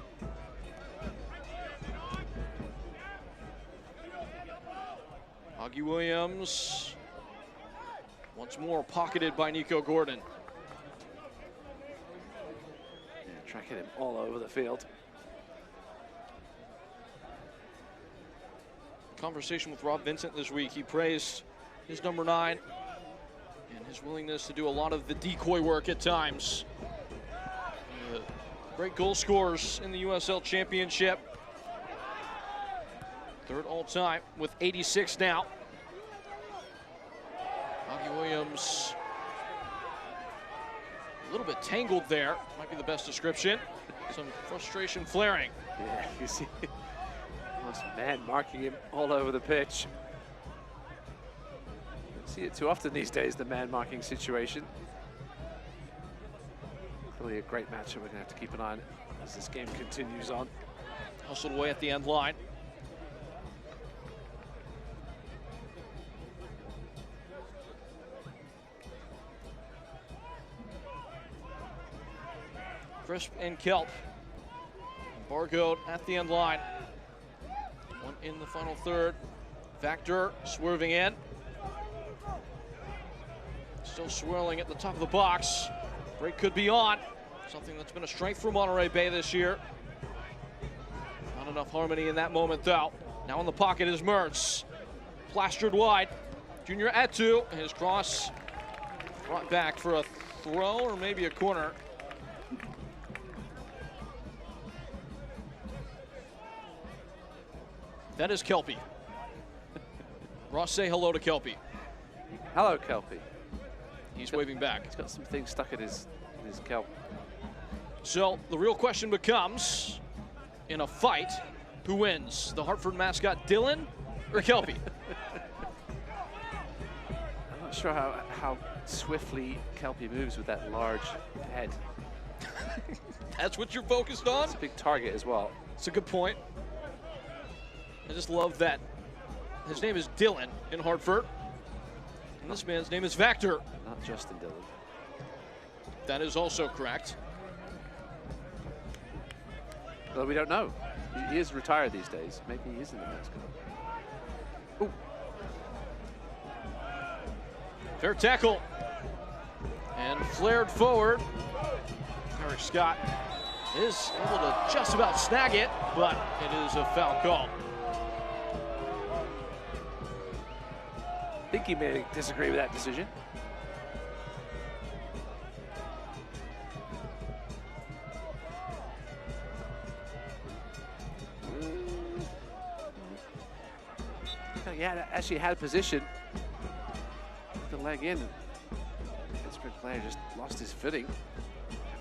Augie Williams, once more pocketed by Nico Gordon. Yeah, tracking him all over the field. Conversation with Rob Vincent this week. He praised his number 9 and his willingness to do a lot of the decoy work at times. Great goal scorers in the USL Championship. 3rd all-time with 86 now. Augie Williams, a little bit tangled there, might be the best description. Some frustration flaring. Yeah, you see almost man marking him all over the pitch. Don't see it too often these days, the man marking situation. Really a great matchup we're going to have to keep an eye on as this game continues on. Hustled away at the end line. Crisp and Kelp. Bargoed at the end line. One in the final third. Factor swerving in. Still swirling at the top of the box. Break could be on. Something that's been a strength for Monterey Bay this year. Not enough harmony in that moment, though. Now in the pocket is Mertz. Plastered wide. Junior Atu. His cross brought back for a throw or maybe a corner. That is Kelpie. Ross, say hello to Kelpie. Hello, Kelpie. He's waving back. He's got some things stuck in his kelp. So the real question becomes, in a fight, who wins? The Hartford mascot Dylan or Kelpie? I'm not sure how swiftly Kelpie moves with that large head. That's what you're focused on? It's a big target as well. It's a good point. I just love that his name is Dylan in Hartford. And this man's name is Vactor. Not Justin Dillon. That is also correct. Well, we don't know. He is retired these days. Maybe he is in the men's club. Ooh. Fair tackle. And flared forward. Eric Scott is able to just about snag it, but it is a foul call. I think he may disagree with that decision. Yeah, actually had a position. The leg in. Pittsburgh player just lost his footing.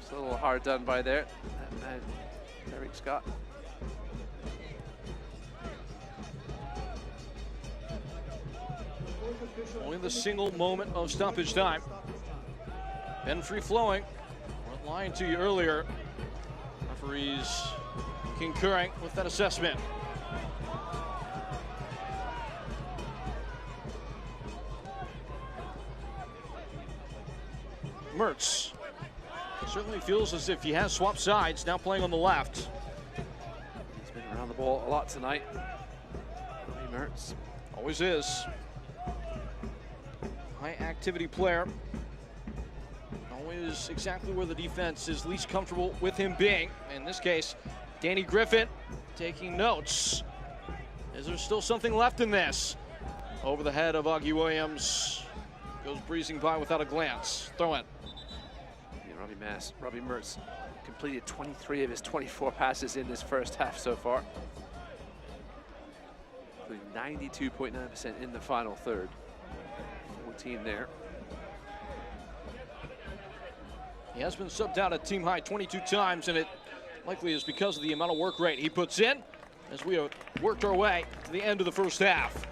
It's a little hard done by there. Eric Scott. Only the single moment of stoppage time. Been free flowing. Weren't lying to you earlier. Referees concurring with that assessment. Mertz certainly feels as if he has swapped sides, now playing on the left. He's been around the ball a lot tonight. Mertz. Always is. High activity player. Always exactly where the defense is least comfortable with him being. In this case, Danny Griffin taking notes. Is there still something left in this? Over the head of Augie Williams. Goes breezing by without a glance. Throw in. Robbie Mertz completed 23 of his 24 passes in this first half so far. 92.9% in the final third. 14 there. He has been subbed out at team high 22 times, and it likely is because of the amount of work rate he puts in as we have worked our way to the end of the first half.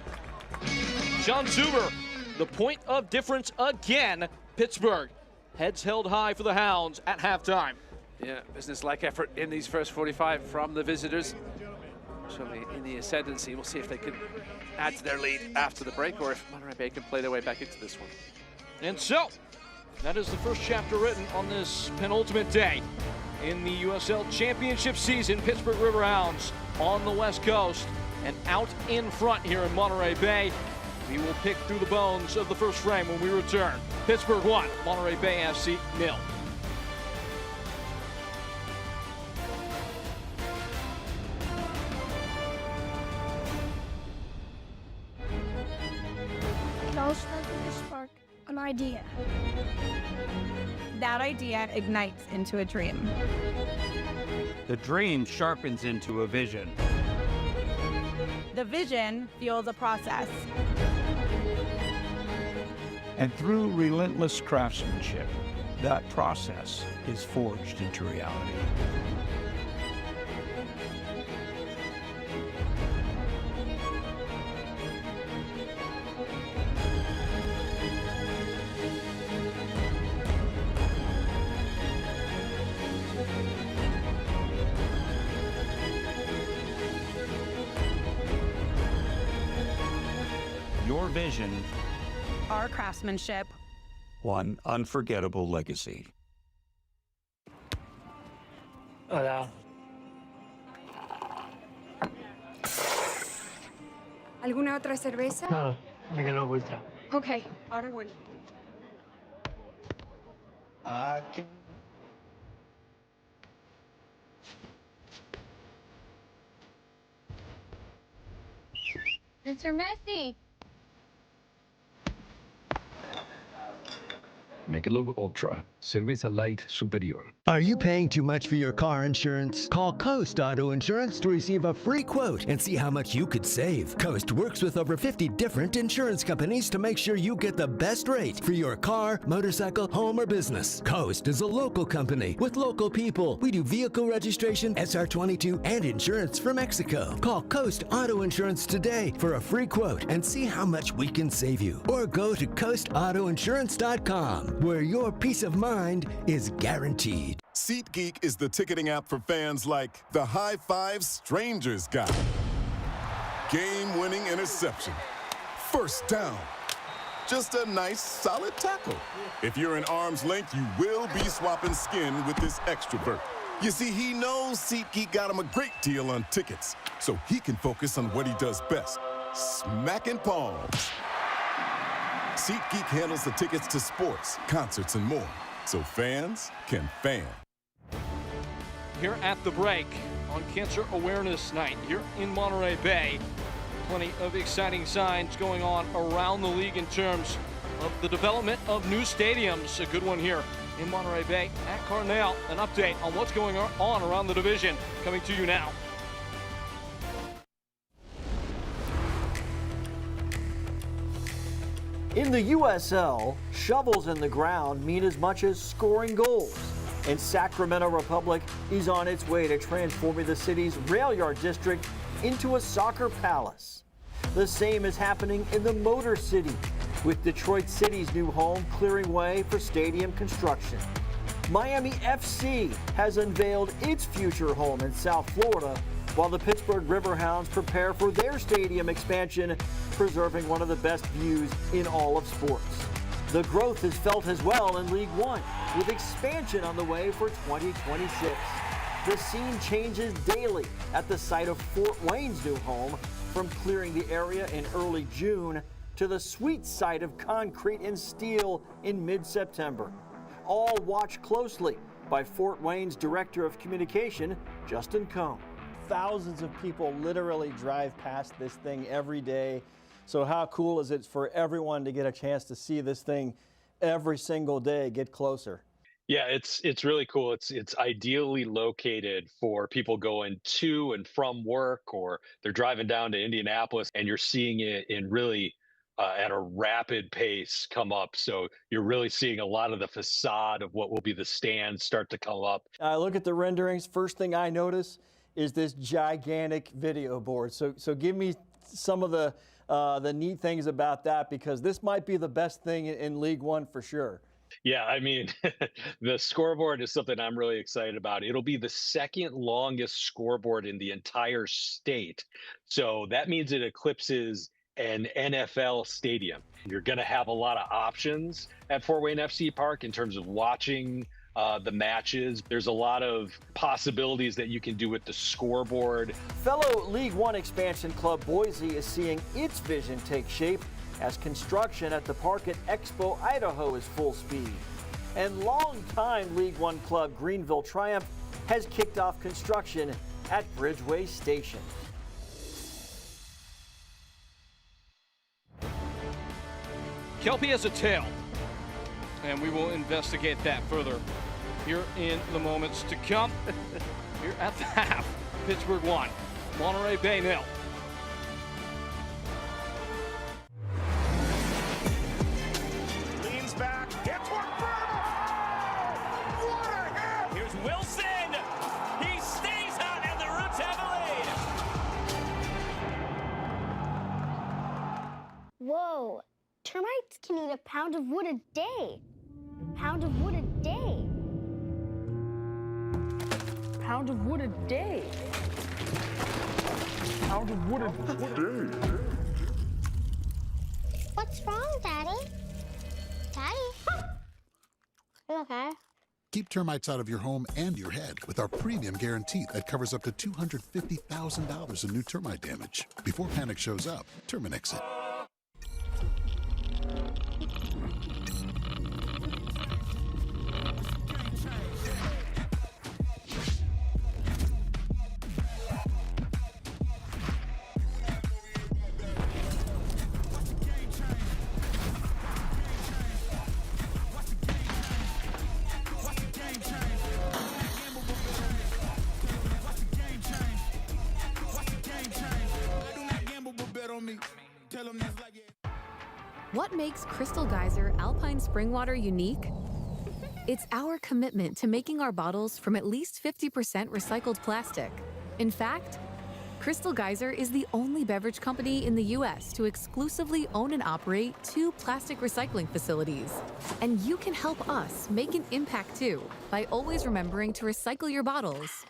Sean Zuber, the point of difference again. Pittsburgh, heads held high for the Hounds at halftime. Yeah, business-like effort in these first 45 from the visitors. Certainly in the ascendancy. We'll see if they can add to their lead after the break, or if Monterey Bay can play their way back into this one. And so, that is the first chapter written on this penultimate day in the USL Championship season. Pittsburgh Riverhounds on the West Coast and out in front here in Monterey Bay. We will pick through the bones of the first frame when we return. Pittsburgh 1, Monterey Bay FC 0. It all starts with a spark, an idea. That idea ignites into a dream. The dream sharpens into a vision. The vision fuels a process. And through relentless craftsmanship, that process is forged into reality. Your vision, Our craftsmanship. one unforgettable legacy. Hola. ¿Alguna otra cerveza? No, me quedo vuelta. Ok, ahora vuelvo. Aquí. Mr. Messi. Make it look ultra. Cerveza light superior. Are you paying too much for your car insurance? Call Coast Auto Insurance to receive a free quote and see how much you could save. Coast works with over 50 different insurance companies to make sure you get the best rate for your car, motorcycle, home, or business. Coast is a local company with local people. We do vehicle registration, SR22, and insurance for Mexico. Call Coast Auto Insurance today for a free quote and see how much we can save you. Or go to coastautoinsurance.com, where your peace of mind is guaranteed. SeatGeek is the ticketing app for fans like the High Five Strangers guy, game-winning interception, first down, just a nice, solid tackle. If you're in arm's length, you will be swapping skin with this extrovert. You see, he knows SeatGeek got him a great deal on tickets, so he can focus on what he does best, smacking palms. SeatGeek handles the tickets to sports, concerts, and more, so fans can fan. Here at the break on Cancer Awareness Night here in Monterey Bay. Plenty of exciting signs going on around the league in terms of the development of new stadiums. A good one here in Monterey Bay at Carnell. An update on what's going on around the division coming to you now. In the USL, shovels in the ground mean as much as scoring goals. And Sacramento Republic is on its way to transforming the city's rail yard district into a soccer palace. The same is happening in the Motor City, with Detroit City's new home clearing way for stadium construction. Miami FC has unveiled its future home in South Florida, while the Pittsburgh Riverhounds prepare for their stadium expansion, preserving one of the best views in all of sports. The growth is felt as well in League One, with expansion on the way for 2026. The scene changes daily at the site of Fort Wayne's new home, from clearing the area in early June to the sweet site of concrete and steel in mid-September. All watched closely by Fort Wayne's Director of Communication, Justin Cohn. Thousands of people literally drive past this thing every day. So how cool is it for everyone to get a chance to see this thing every single day get closer? Yeah, it's really cool. It's ideally located for people going to and from work, or they're driving down to Indianapolis, and you're seeing it in really at a rapid pace come up. So you're really seeing a lot of the facade of what will be the stands start to come up. I look at the renderings. First thing I notice is this gigantic video board. So give me some of the neat things about that, because this might be the best thing in League One for sure. Yeah, I mean, the scoreboard is something I'm really excited about. It'll be the second longest scoreboard in the entire state. So that means it eclipses an NFL stadium. You're going to have a lot of options at Fort Wayne FC Park in terms of watching the matches. There's a lot of possibilities that you can do with the scoreboard. Fellow League One expansion club Boise is seeing its vision take shape as construction at the park at Expo, Idaho is full speed. And longtime League One club Greenville Triumph has kicked off construction at Bridgeway Station. Kelpie has a tail, and we will investigate that further here in the moments to come. Here at the half, Pittsburgh 1, Monterey Bay 0. Leans back, gets one. What a hit! Here's Wilson. He stays out, and the Roots have a lead. Whoa, termites can eat a pound of wood a day. Pound of wood a day. Pound of wood a day. Pound of wood a day. What's wrong, Daddy? Daddy? You okay? Keep termites out of your home and your head with our premium guarantee that covers up to $250,000 in new termite damage. Before panic shows up, Terminix it. What makes Crystal Geyser Alpine Spring Water unique? It's our commitment to making our bottles from at least 50% recycled plastic. In fact, Crystal Geyser is the only beverage company in the U.S. to exclusively own and operate 2 plastic recycling facilities. And you can help us make an impact too by always remembering to recycle your bottles.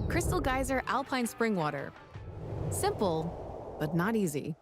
Crystal Geyser Alpine Spring Water. Simple, but not easy.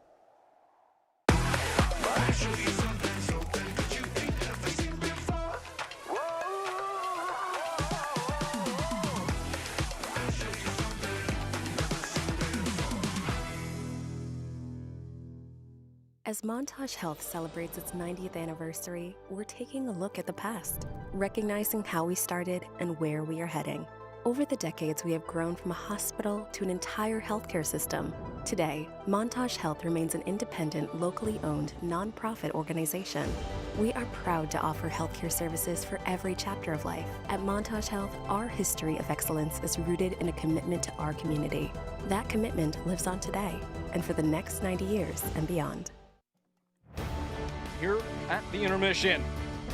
As Montage Health celebrates its 90th anniversary, we're taking a look at the past, recognizing how we started and where we are heading. Over the decades, we have grown from a hospital to an entire healthcare system. Today, Montage Health remains an independent, locally owned, nonprofit organization. We are proud to offer healthcare services for every chapter of life. At Montage Health, our history of excellence is rooted in a commitment to our community. That commitment lives on today and for the next 90 years and beyond. Here at the intermission,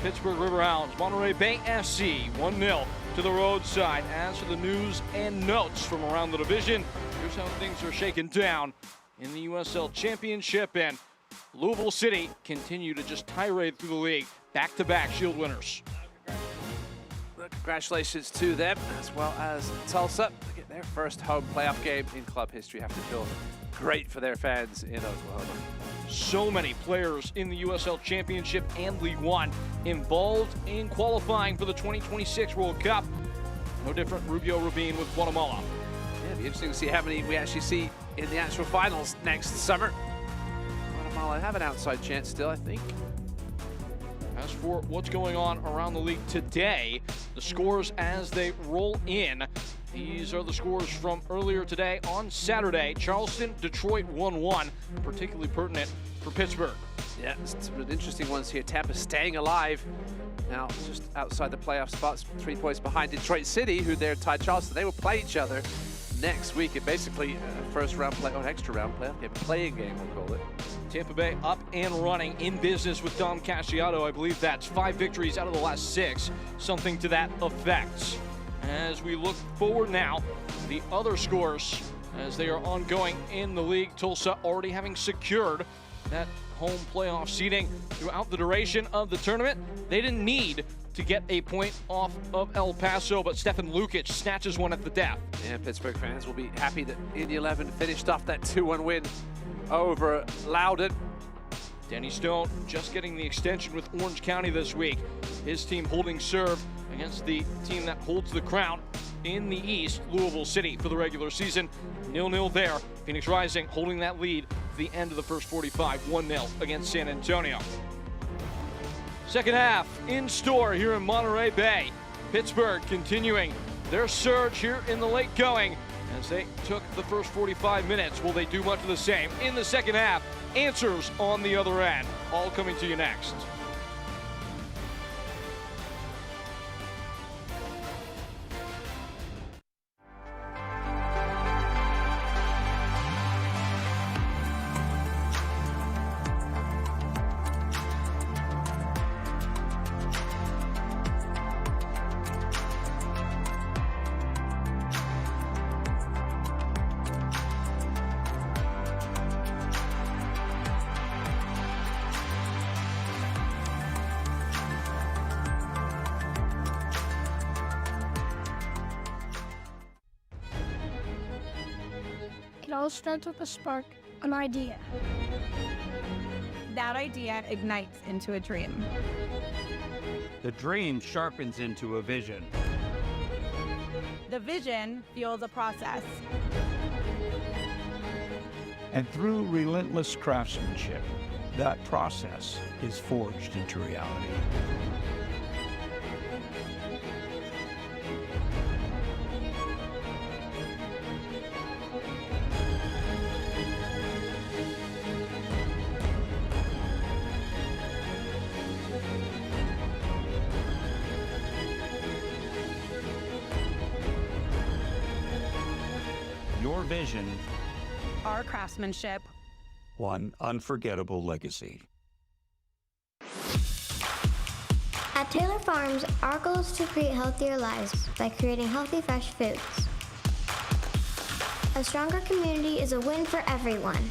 Pittsburgh Riverhounds, Monterey Bay SC, 1-0 to the roadside. As for the news and notes from around the division, here's how things are shaken down in the USL Championship, and Louisville City continue to just tirade through the league. Back-to-back Shield winners. Congratulations to them, as well as Tulsa. They get their first home playoff game in club history. Have to feel great for their fans in Oklahoma. So many players in the USL Championship and League One involved in qualifying for the 2026 World Cup. No different Rubio Rubin with Guatemala. Yeah, it'll be interesting to see how many we actually see in the actual finals next summer. Guatemala have an outside chance still, I think. As for what's going on around the league today, the scores as they roll in. These are the scores from earlier today on Saturday. Charleston, Detroit 1-1, particularly pertinent for Pittsburgh. Yeah, some really interesting ones here. Tampa staying alive now, just outside the playoff spots, 3 points behind Detroit City, who they're tied Charleston. They will play each other next week. It basically first round play, or an extra round playoff game, playing game we'll call it. Tampa Bay up and running in business with Dom Casciato. I believe that's 5 victories out of the last 6, something to that effect. As we look forward now, the other scores as they are ongoing in the league. Tulsa already having secured that home playoff seeding throughout the duration of the tournament. They didn't need to get a point off of El Paso, but Stefan Lukic snatches one at the death. Yeah, Pittsburgh fans will be happy that Indy 11 finished off that 2-1 win over Loudon. Danny Stone just getting the extension with Orange County this week. His team holding serve against the team that holds the crown in the East, Louisville City, for the regular season. 0-0 there. Phoenix Rising holding that lead to the end of the first 45, 1-0 against San Antonio. Second half in store here in Monterey Bay. Pittsburgh continuing their surge here in the late going as they took the first 45 minutes. Will they do much of the same in the second half? Answers on the other end. All coming to you next. It all starts with a spark, an idea. That idea ignites into a dream. The dream sharpens into a vision. The vision fuels a process. And through relentless craftsmanship, that process is forged into reality. Your vision, Our craftsmanship, one unforgettable legacy. At Taylor Farms, our goal is to create healthier lives by creating healthy, fresh foods. A stronger community is a win for everyone.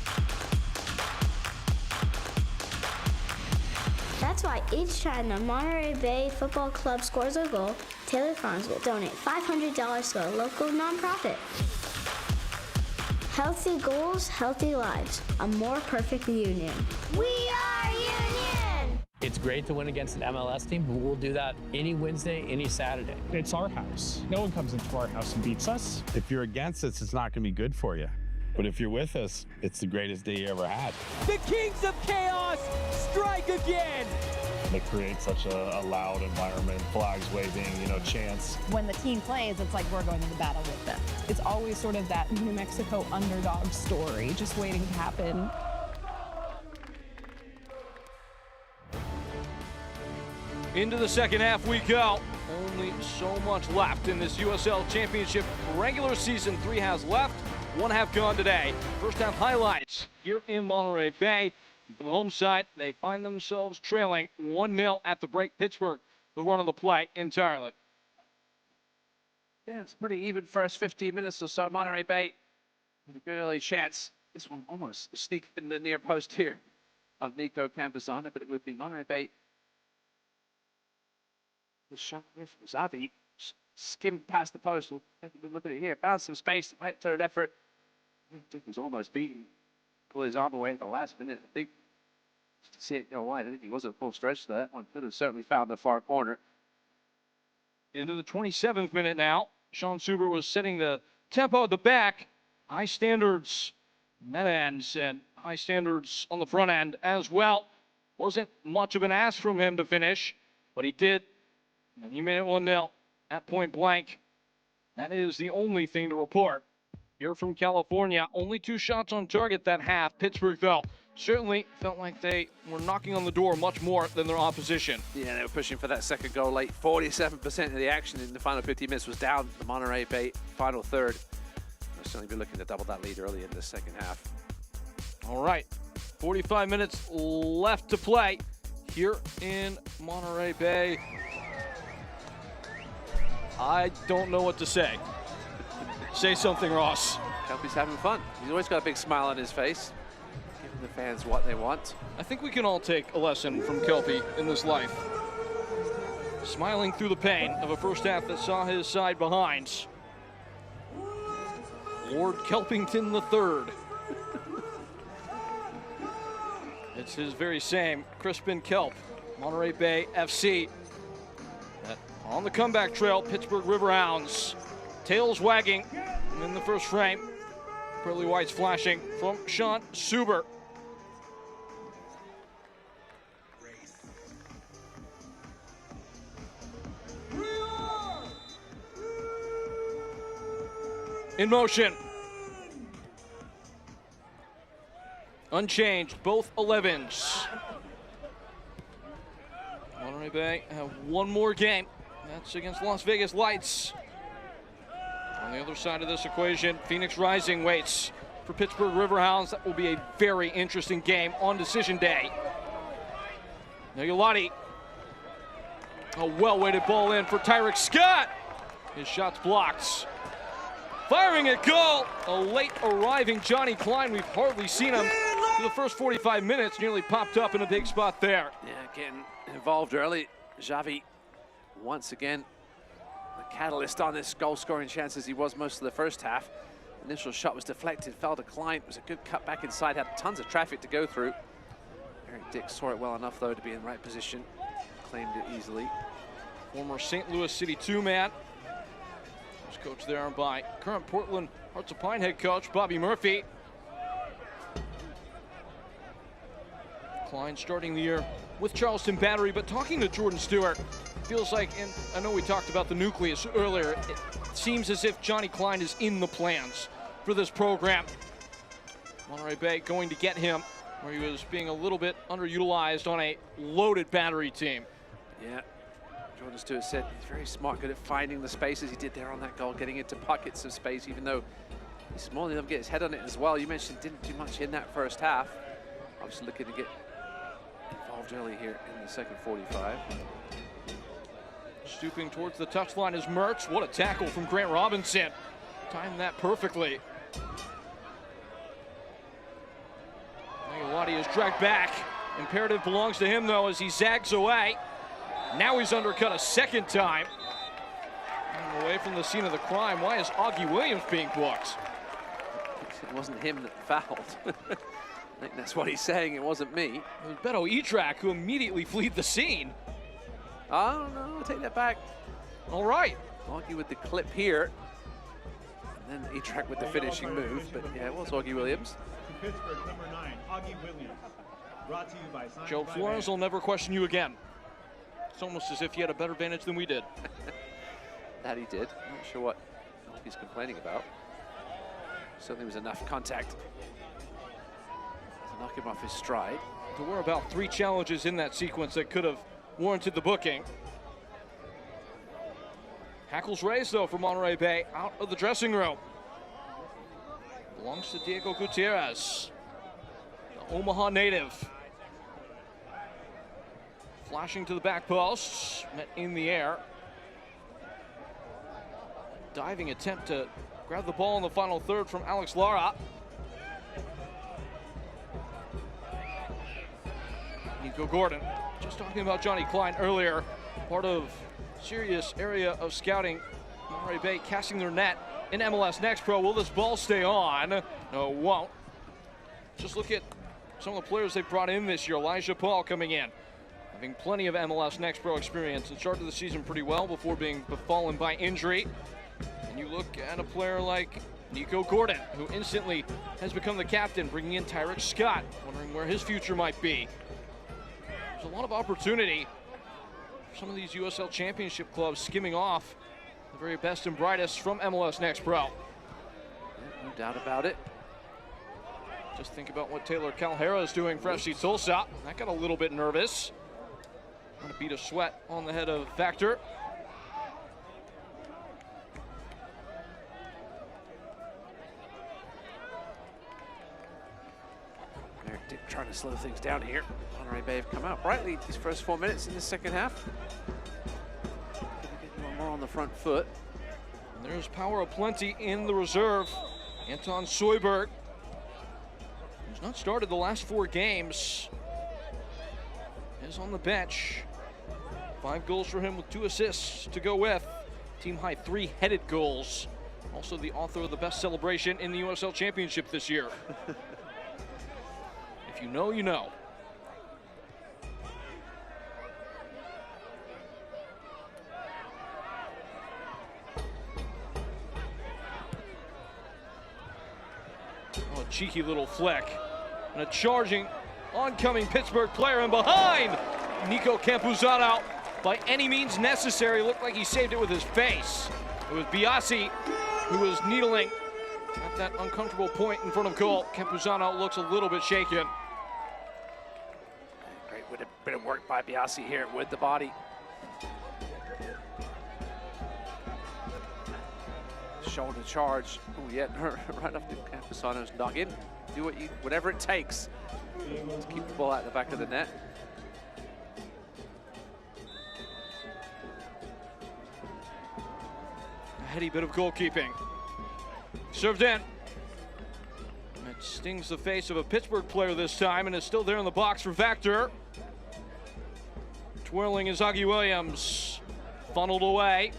That's why each time the Monterey Bay Football Club scores a goal, Taylor Farms will donate $500 to a local nonprofit. Healthy goals, healthy lives. A more perfect union. We are Union! It's great to win against an MLS team, but we'll do that any Wednesday, any Saturday. It's our house. No one comes into our house and beats us. If you're against us, it's not going to be good for you. But if you're with us, it's the greatest day you ever had. The Kings of Chaos strike again. They create such a loud environment, flags waving, chants. When the team plays, it's like we're going to the battle with them. It's always sort of that New Mexico underdog story just waiting to happen. Into the second half we go. Only so much left in this USL Championship regular season. 3 has left, 1 half gone today. First half highlights here in Monterey Bay. On the home side, they find themselves trailing 1-0 at the break. Pittsburgh, the run of the play entirely. Yeah, it's pretty even first 15 minutes or so. Monterey Bay, a good early chance. This one almost sneaked in the near post here of Nico Campazana, but it would be Monterey Bay. The shot here from Xavi skimmed past the post. We'll take a look at it here. Found some space, went to an effort. I think he was almost beaten. Pull his arm away at the last minute. I think to see it go wide. I think he was at full stretch to that one. Could have certainly found the far corner. Into the 27th minute now. Sean Suber was setting the tempo at the back. High standards net ends and high standards on the front end as well. Wasn't much of an ask from him to finish, but he did. And he made it 1-0 at point blank. That is the only thing to report. Here from California, only 2 shots on target that half. Pittsburgh, though, certainly felt like they were knocking on the door much more than their opposition. Yeah, they were pushing for that second goal late. 47% of the action in the final 50 minutes was down the Monterey Bay final third. They'll certainly be looking to double that lead early in the second half. All right, 45 minutes left to play here in Monterey Bay. I don't know what to say. Say something, Ross. Kelpie's having fun. He's always got a big smile on his face, giving the fans what they want. I think we can all take a lesson from Kelpie in this life. Smiling through the pain of a first half that saw his side behind. Lord Kelpington III. It's his very same Crispin Kelp, Monterey Bay FC. On the comeback trail, Pittsburgh Riverhounds. Tails wagging in the first frame. Pearly whites flashing from Sean Suber. In motion. Unchanged, both 11s. Monterey Bay have 1 more game. That's against Las Vegas Lights. On the other side of this equation, Phoenix Rising waits for Pittsburgh Riverhounds. That will be a very interesting game on decision day. Nagulati. A well-weighted ball in for Tyreek Scott. His shot's blocked. Firing a goal. A late arriving Johnny Klein. We've hardly seen him for the first 45 minutes. Nearly popped up in a big spot there. Yeah, getting involved early. Xavi, once again, the catalyst on this goal-scoring chance as he was most of the first half. Initial shot was deflected, fell to Klein. It was a good cut back inside, had tons of traffic to go through. Eric Dick saw it well enough, though, to be in the right position. Claimed it easily. Former St. Louis City 2 man. Was coached there by current Portland Hearts of Pine head coach Bobby Murphy. Klein starting the year with Charleston Battery, but talking to Jordan Stewart, feels like, and I know we talked about the nucleus earlier, it seems as if Johnny Klein is in the plans for this program. Monterey Bay going to get him where he was being a little bit underutilized on a loaded Battery team. Yeah, Jordan Stewart said he's very smart, good at finding the spaces he did there on that goal, getting into pockets of space, even though he's small enough to get his head on it as well. You mentioned didn't do much in that first half. Obviously looking to get involved early here in the second 45. Stooping towards the touchline is Mertz. What a tackle from Grant Robinson. Timed that perfectly. Nagulati is dragged back. Imperative belongs to him, though, as he zags away. Now he's undercut a second time. And away from the scene of the crime. Why is Augie Williams being booked? It wasn't him that fouled. I think that's what he's saying. It wasn't me. It was Beto Etrak who immediately fled the scene. Oh, no, I'll take that back. All right. Augie with the clip here. And then Etrak with the finishing move. But yeah, it was Augie Williams. Pittsburgh, number 9, Augie Williams. Brought to you by Joe Flores will never question you again. It's almost as if he had a better advantage than we did. That he did. I'm not sure what he's complaining about. Certainly was enough contact to knock him off his stride. There were about 3 challenges in that sequence that could have warranted the booking. Hackles raised, though, for Monterey Bay out of the dressing room. Belongs to Diego Gutierrez, the Omaha native. Flashing to the back post, met in the air. Diving attempt to grab the ball in the final third from Alex Lara. Nico Gordon, just talking about Johnny Klein earlier, part of serious area of scouting. Monterey Bay casting their net in MLS Next Pro. Will this ball stay on? No, it won't. Just look at some of the players they brought in this year. Elijah Paul coming in, having plenty of MLS Next Pro experience and started the season pretty well before being befallen by injury. And you look at a player like Nico Gordon, who instantly has become the captain, bringing in Tyreek Scott, wondering where his future might be. There's a lot of opportunity for some of these USL Championship clubs skimming off the very best and brightest from MLS Next Pro. No doubt about it. Just think about what Taylor Calhera is doing for FC Tulsa. That got a little bit nervous. Going to beat a sweat on the head of Factor. Eric Dick trying to slow things down here. Monterey Bay have come out brightly these first 4 minutes in the second half. Get more on the front foot. And there's power aplenty in the reserve. Anton Soyberg, who's not started the last 4 games, is on the bench. 5 goals for him with 2 assists to go with. Team high 3 headed goals. Also the author of the best celebration in the USL Championship this year. If you know, you know. Oh, a cheeky little flick. And a charging, oncoming Pittsburgh player, and behind Nico Campuzano by any means necessary. Looked like he saved it with his face. It was Biasi who was needling at that uncomfortable point in front of goal. Campuzano looks a little bit shaken. Great bit of work by Biasi here with the body. Shoulder charge. Oh yeah, right off the Campuzano's noggin. Do whatever it takes to keep the ball out the back of the net. A heady bit of goalkeeping. Served in. It stings the face of a Pittsburgh player this time and is still there in the box for Vactor. Twirling is Augie Williams. Funneled away.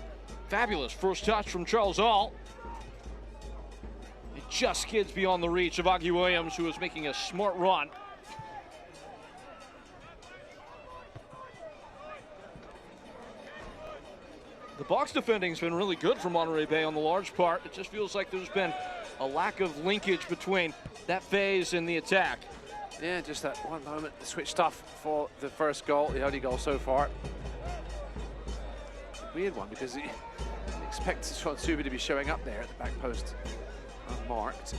Fabulous first touch from Charles All. It just skids beyond the reach of Augie Williams, who is making a smart run. The box defending's been really good for Monterey Bay on the large part. It just feels like there's been a lack of linkage between that phase and the attack. Yeah, just that one moment switched off for the first goal, the only goal so far. Weird one, because he expects Sean Subi to be showing up there at the back post unmarked.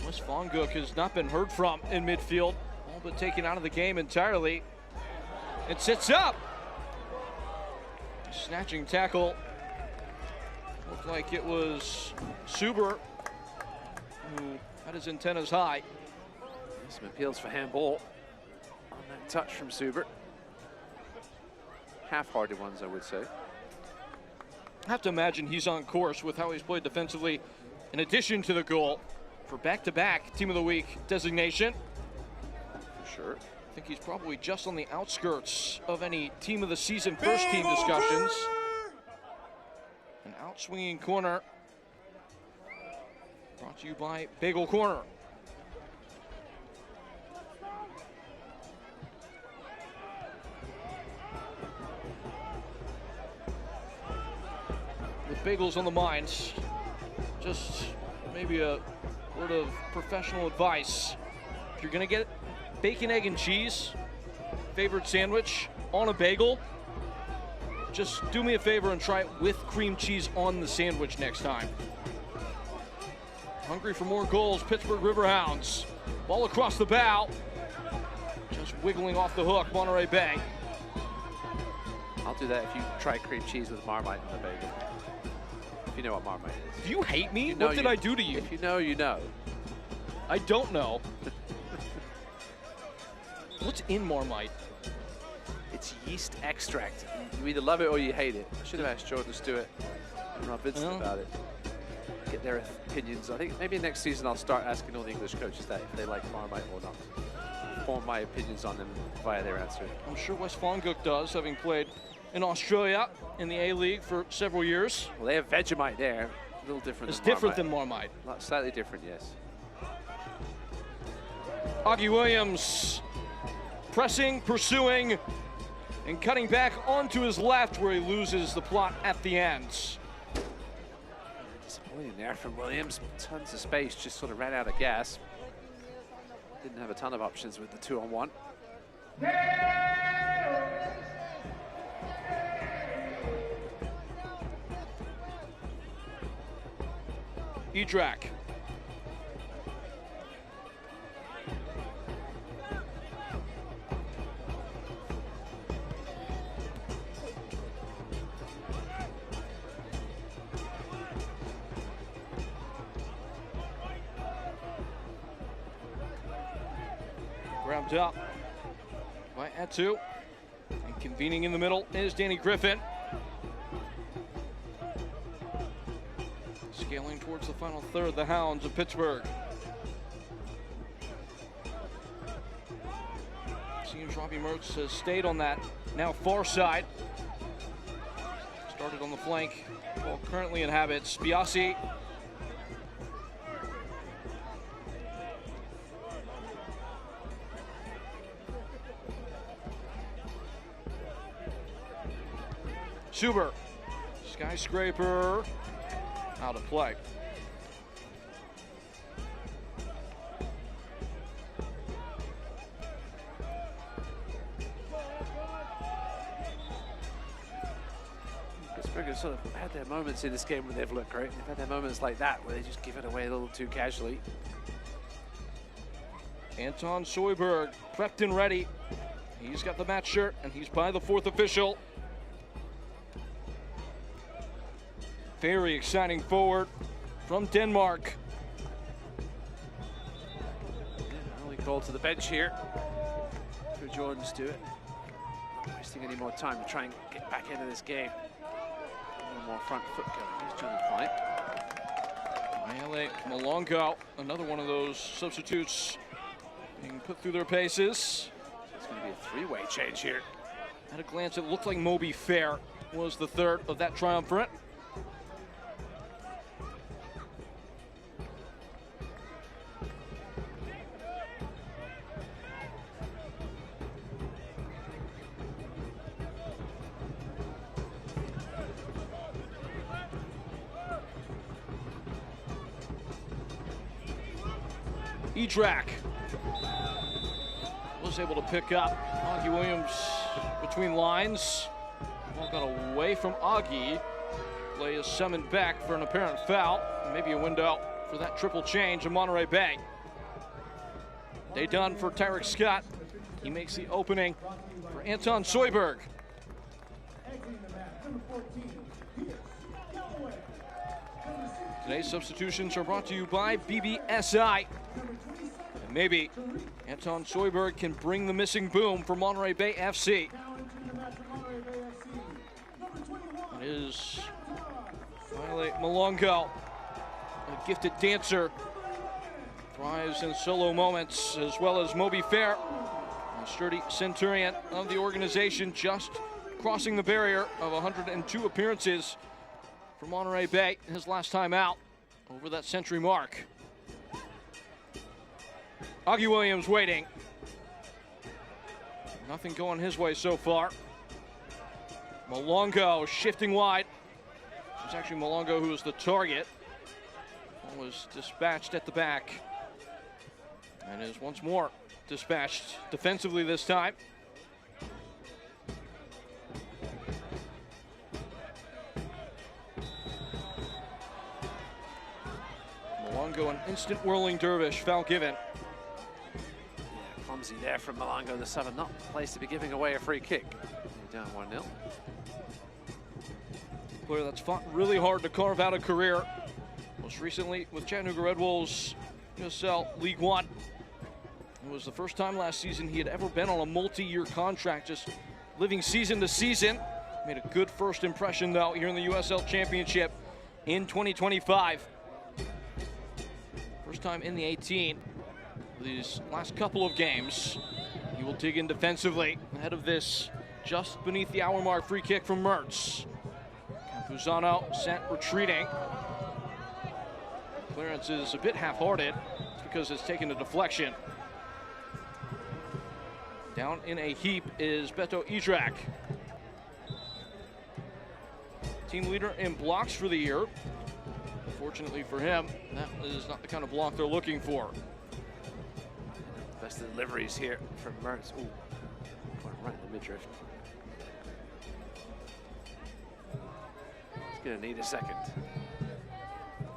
Wes Vonguk has not been heard from in midfield, all but taken out of the game entirely. It sits up. Snatching tackle. Looked like it was Suber who had his antennas high. Some appeals for handball on that touch from Suber. Half-hearted ones, I would say. I have to imagine he's on course with how he's played defensively, in addition to the goal, for back-to-back Team of the Week designation. For sure. I think he's probably just on the outskirts of any Team of the Season first team discussions. An out-swinging corner brought to you by Bagel Corner. bagels on the mind. Just maybe a word of professional advice. If you're gonna get bacon, egg, and cheese, favorite sandwich on a bagel, just do me a favor and try it with cream cheese on the sandwich next time. Hungry for more goals, Pittsburgh Riverhounds. Ball across the bow. Just wiggling off the hook, Monterey Bay. I'll do that if you try cream cheese with Marmite on the bagel. If you know what Marmite is. Do you hate me? What did I do to you? If you know, you know. I don't know. What's in Marmite? It's yeast extract. You either love it or you hate it. I should have asked Jordan Stewart and Rob Vincent about it. Get their opinions. I think maybe next season I'll start asking all the English coaches that if they like Marmite or not. Form my opinions on them via their answer. I'm sure West Fonguk does, having played in Australia in the A-League for several years. Well, they have Vegemite there. A little different It's than Marmite. different than Marmite. Slightly different, yes. Augie Williams pressing, pursuing, and cutting back onto his left where he loses the plot at the end. Disappointing there from Williams. Tons of space, just sort of ran out of gas. Didn't have a ton of options with the 2-on-1. Edrak. Grabbed up by Atu. And convening in the middle is Danny Griffin. Scaling towards the final third, the Hounds of Pittsburgh. Seems Robbie Mertz has stayed on that now far side. Started on the flank, ball currently inhabits Biasi. Suber, skyscraper, out of play. Pittsburgh have sort of had their moments in this game where they've looked great. They've had their moments like that where they just give it away a little too casually. Anton Soyberg prepped and ready. He's got the match shirt and he's by the fourth official. Very exciting forward from Denmark. Early call to the bench here for Jordan Stewart. Not wasting any more time to try and get back into this game. A little more front foot going. Here's Johnny Klein. Mayele Malongo, another one of those substitutes being put through their paces. It's going to be a three-way change here. At a glance, it looked like Moby Fair was the third of that triumvirate. Edrak was able to pick up Augie Williams between lines. Ball got away from Augie. Play is summoned back for an apparent foul. Maybe a window for that triple change in Monterey Bay. Day done for Tyreek Scott. He makes the opening for Anton Soyberg. Today's substitutions are brought to you by BBSI. And maybe Anton Soyberg can bring the missing boom for Monterey Bay FC. It is Mayele Malongo, a gifted dancer. Thrives in solo moments, as well as Moby Fair, a sturdy centurion of the organization, just crossing the barrier of 102 appearances for Monterey Bay, his last time out over that century mark. Augie Williams waiting. Nothing going his way so far. Malongo shifting wide. It was actually Malongo who was the target. Was dispatched at the back and is once more dispatched defensively this time. Malongo, an instant whirling dervish, foul given. Yeah, clumsy there from Malongo, the sub, not the place to be giving away a free kick. You're down 1-0. Player that's fought really hard to carve out a career. Most recently with Chattanooga Red Wolves, USL League One. It was the first time last season he had ever been on a multi-year contract, just living season to season. Made a good first impression though here in the USL Championship in 2025. First time in the 18 these last couple of games. He will dig in defensively ahead of this just beneath the hour mark free kick from Mertz. Campuzano sent retreating. Clearance is a bit half-hearted. It's because it's taken a deflection. Down in a heap is Beto Idrak. Team leader in blocks for the year. Fortunately for him, that is not the kind of block they're looking for. Best deliveries here from Mertz. Ooh, right in the midriff. He's gonna need a second.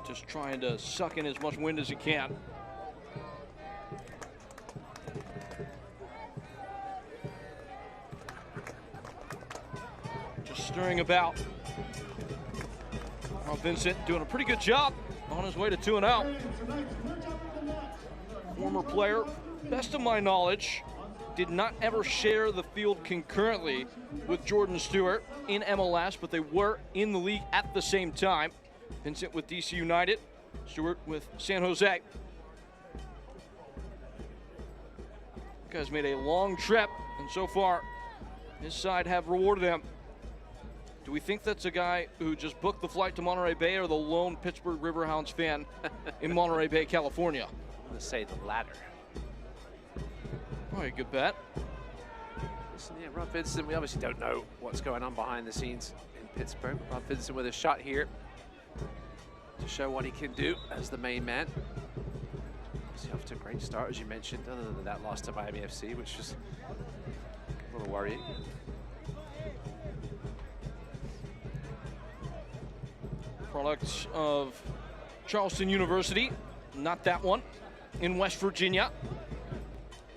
Just trying to suck in as much wind as he can. Just stirring about. Vincent doing a pretty good job on his way to 2-0. Former player, best of my knowledge, did not ever share the field concurrently with Jordan Stewart in MLS, but they were in the league at the same time. Vincent with DC United, Stewart with San Jose. Guys made a long trip, and so far, his side have rewarded him. Do we think that's a guy who just booked the flight to Monterey Bay, or the lone Pittsburgh Riverhounds fan in Monterey Bay, California? I'm gonna say the latter. All right, good bet. Listen, yeah, Rob Vincent, we obviously don't know what's going on behind the scenes in Pittsburgh. Rob Vincent with a shot here to show what he can do as the main man. He's off to a great start, as you mentioned, other than that loss to Miami FC, which was a little worrying. Product of Charleston University, not that one, in West Virginia,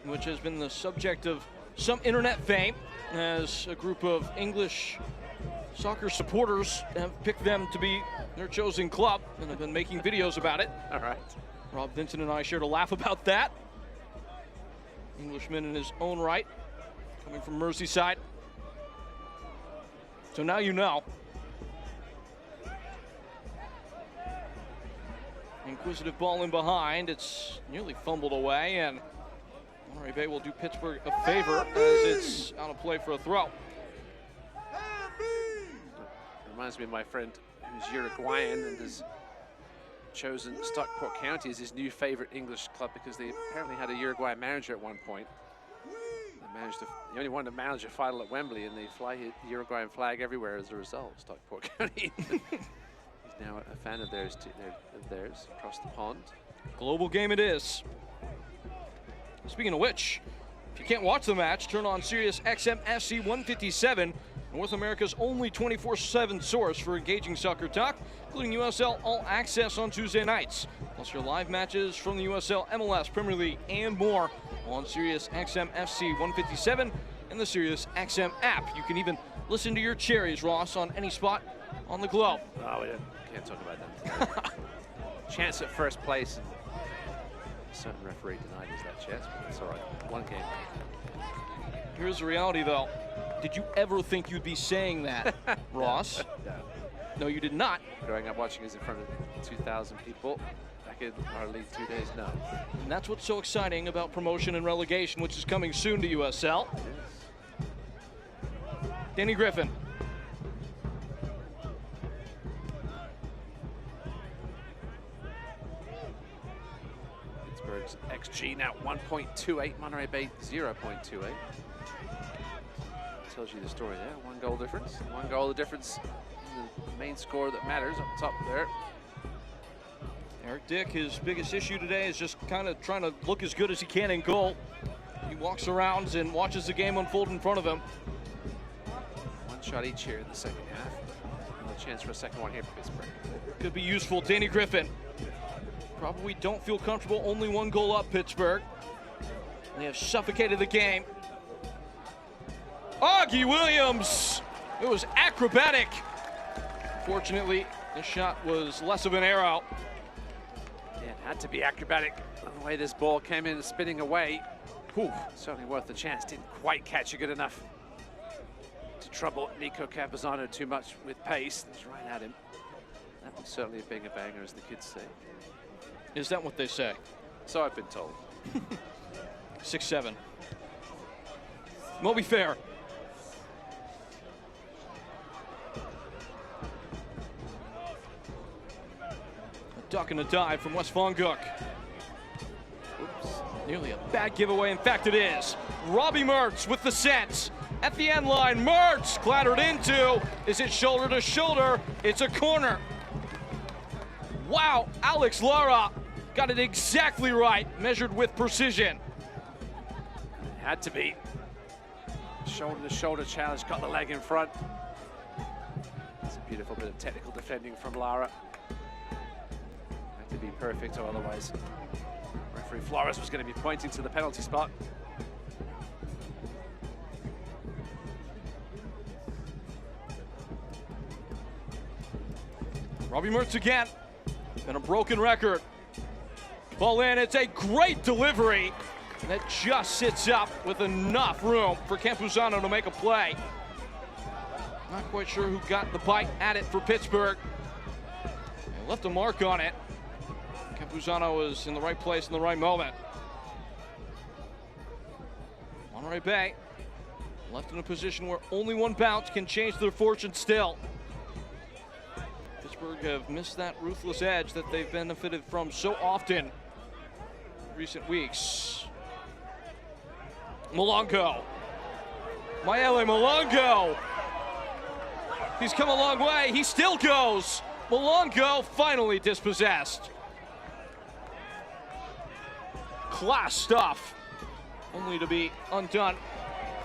which has been the subject of some internet fame as a group of English soccer supporters have picked them to be their chosen club and have been making videos about it. All right. Rob Vincent and I shared a laugh about that. Englishman in his own right, coming from Merseyside. So now you know. Inquisitive ball in behind. It's nearly fumbled away, and Monterey Bay will do Pittsburgh a favor as it's out of play for a throw. Reminds me of my friend who's Uruguayan and has chosen Stockport County as his new favorite English club because they apparently had a Uruguayan manager at one point. They managed to, the only one to manage a final at Wembley, and they fly the Uruguayan flag everywhere as a result. Stockport County. He's now a fan of theirs across the pond. Global game it is. Speaking of which, if you can't watch the match, turn on Sirius XM FC 157, North America's only 24/7 source for engaging soccer talk, including USL All Access on Tuesday nights, plus your live matches from the USL, MLS, Premier League, and more on Sirius XM FC 157 and the Sirius XM app. You can even listen to your cherries, Ross, on any spot on the globe. Oh, we can't talk about that. Chance at first place. And a certain referee denied us that chance, but it's all right. One game. Here's the reality, though. Did you ever think you'd be saying that, Ross? No. No, you did not. Growing up watching us in front of 2,000 people back in our League 2 days, no. And that's what's so exciting about promotion and relegation, which is coming soon to USL. Danny Griffin. Pittsburgh's XG now 1.28, Monterey Bay 0.28. Tells you the story there. One goal difference. One goal the difference the main score that matters up top there. Eric Dick, his biggest issue today is just kind of trying to look as good as he can in goal. He walks around and watches the game unfold in front of him. One shot each here in the second half. And a chance for a second one here for Pittsburgh. Could be useful. Danny Griffin. Probably don't feel comfortable. Only one goal up, Pittsburgh. They have suffocated the game. Augie Williams. It was acrobatic. Fortunately, this shot was less of an arrow. Yeah, it had to be acrobatic. The way this ball came in spinning away. Whew, certainly worth the chance. Didn't quite catch it good enough to trouble Nico Campuzano too much with pace. It was right at him. That was certainly a banger banger, as the kids say. Is that what they say? So I've been told. 6-7. Moby Fair. A duck and a dive from West Vonguk. Oops. Nearly a bad giveaway. In fact, it is. Robbie Mertz with the sense. At the end line, Mertz clattered into. Is it shoulder to shoulder? It's a corner. Wow, Alex Lara got it exactly right, measured with precision. Had to be. Shoulder to shoulder challenge, got the leg in front. It's a beautiful bit of technical defending from Lara. Had to be perfect, or otherwise referee Flores was going to be pointing to the penalty spot. Robbie Mertz again. Been a broken record. Ball in, it's a great delivery. That just sits up with enough room for Campuzano to make a play. Not quite sure who got the bite at it for Pittsburgh. They left a mark on it. Campuzano was in the right place in the right moment. Monterey Bay left in a position where only one bounce can change their fortune still. Pittsburgh have missed that ruthless edge that they've benefited from so often in recent weeks. Malongo. Maele Malongo. He's come a long way. He still goes. Malongo finally dispossessed. Class stuff. Only to be undone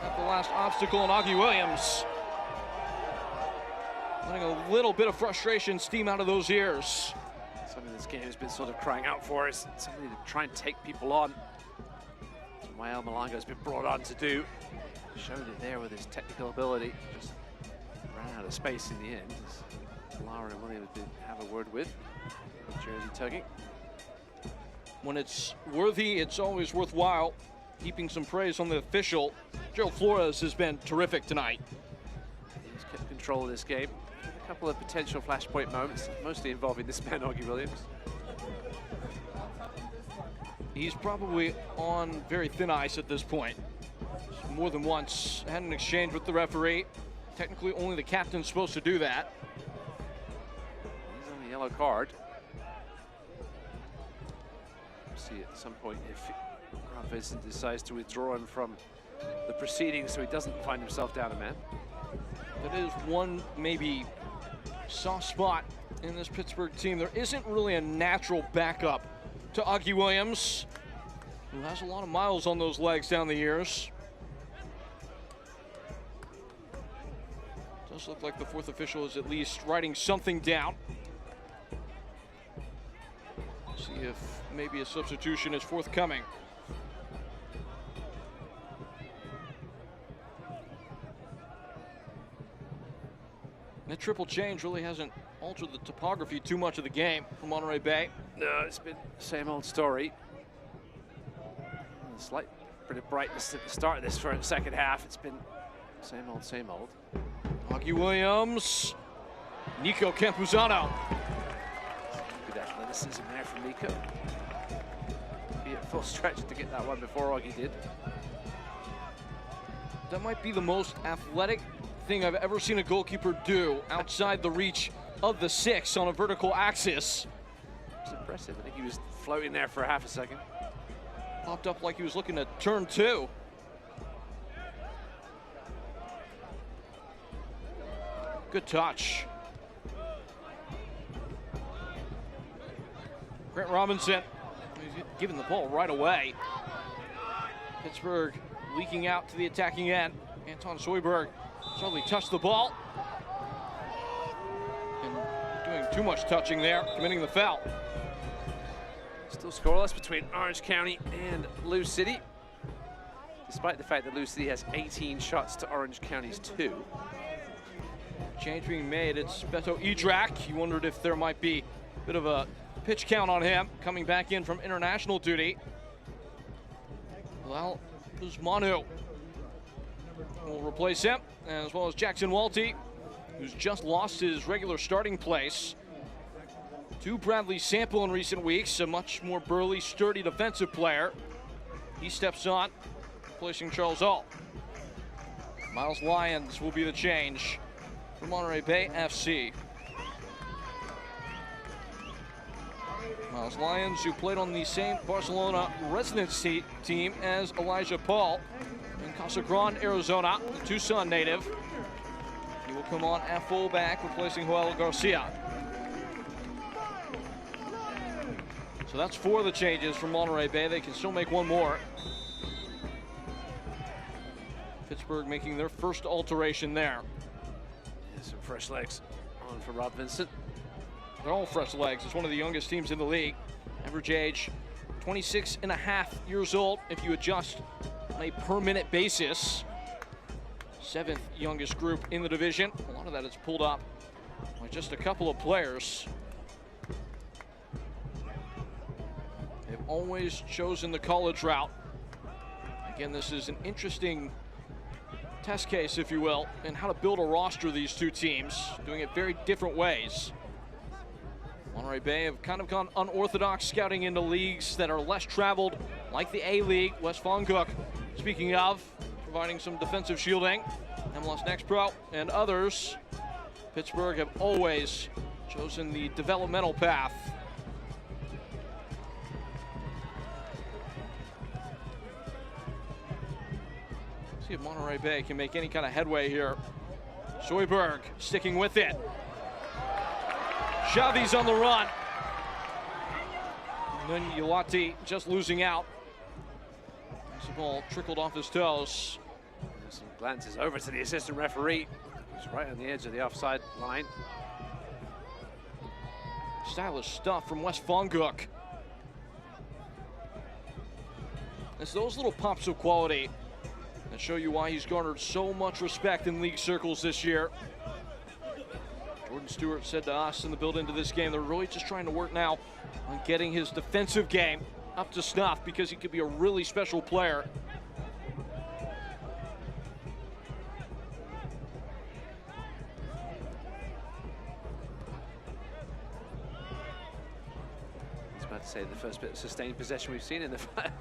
at the last obstacle, and Augie Williams letting a little bit of frustration steam out of those ears. Something this game has been sort of crying out for is something to try and take people on. Mael Malongo has been brought on to do. Showed it there with his technical ability. Just ran out of space in the end. Lara and Williams did have a word with. Jersey tugging. When it's worthy, it's always worthwhile. Heaping some praise on the official. Gerald Flores has been terrific tonight. He's kept control of this game. A couple of potential flashpoint moments, mostly involving this man, Augie Williams. He's probably on very thin ice at this point. More than once had an exchange with the referee. Technically, only the captain's supposed to do that. He's on the yellow card. See at some point if Ron Vincent decides to withdraw him from the proceedings so he doesn't find himself down a man. That is one maybe soft spot in this Pittsburgh team. There isn't really a natural backup to Augie Williams, who has a lot of miles on those legs down the years. Does look like the fourth official is at least writing something down. See if maybe a substitution is forthcoming. That triple change really hasn't altered the topography too much of the game from Monterey Bay. No, it's been the same old story. A slight bit of brightness at the start of this for the second half. It's been same old, same old. Augie Williams, Nico Campuzano. Good athleticism there from Nico. Be at full stretch to get that one before Augie did. That might be the most athletic thing I've ever seen a goalkeeper do outside the reach of the six on a vertical axis. It's impressive. I think he was floating there for half a second. Popped up like he was looking to turn two. Good touch. Grant Robinson, he's giving the ball right away. Pittsburgh leaking out to the attacking end. Anton Zoidberg suddenly touched the ball. And doing too much touching there, committing the foul. Still scoreless between Orange County and Lou City, despite the fact that Lou City has 18 shots to Orange County's 2. Change being made, it's Beto Idrak. You wondered if there might be a bit of a pitch count on him, coming back in from international duty. Well, Manu will replace him, as well as Jackson Walty, who's just lost his regular starting place to Bradley Sample in recent weeks, a much more burly, sturdy defensive player. He steps on, replacing Charles Hall. Miles Lyons will be the change for Monterey Bay FC. Miles Lyons, who played on the same Barcelona residency team as Elijah Paul in Casa Grande, Arizona, the Tucson native. He will come on at fullback, replacing Joel Garcia. So that's 4 of the changes from Monterey Bay. They can still make 1 more. Pittsburgh making their first alteration there. Some fresh legs on for Rob Vincent. They're all fresh legs. It's one of the youngest teams in the league. Average age 26.5 years old if you adjust on a per minute basis. 7th youngest group in the division. A lot of that is pulled up by just a couple of players. They've always chosen the college route. Again, this is an interesting test case, if you will, in how to build a roster, these two teams, doing it very different ways. Monterey Bay have kind of gone unorthodox, scouting into leagues that are less traveled, like the A-League. West Foncook, speaking of, providing some defensive shielding. MLS Next Pro and others. Pittsburgh have always chosen the developmental path. See if Monterey Bay can make any kind of headway here. Zoidberg sticking with it. Xavi's on the run. And then Ulati just losing out. As the ball trickled off his toes. Some glances over to the assistant referee. He's right on the edge of the offside line. Stylish stuff from West Foncook. It's those little pops of quality that show you why he's garnered so much respect in league circles this year. Jordan Stewart said to us in the build into this game, they're really just trying to work now on getting his defensive game up to snuff, because he could be a really special player. I was about to say the first bit of sustained possession we've seen in the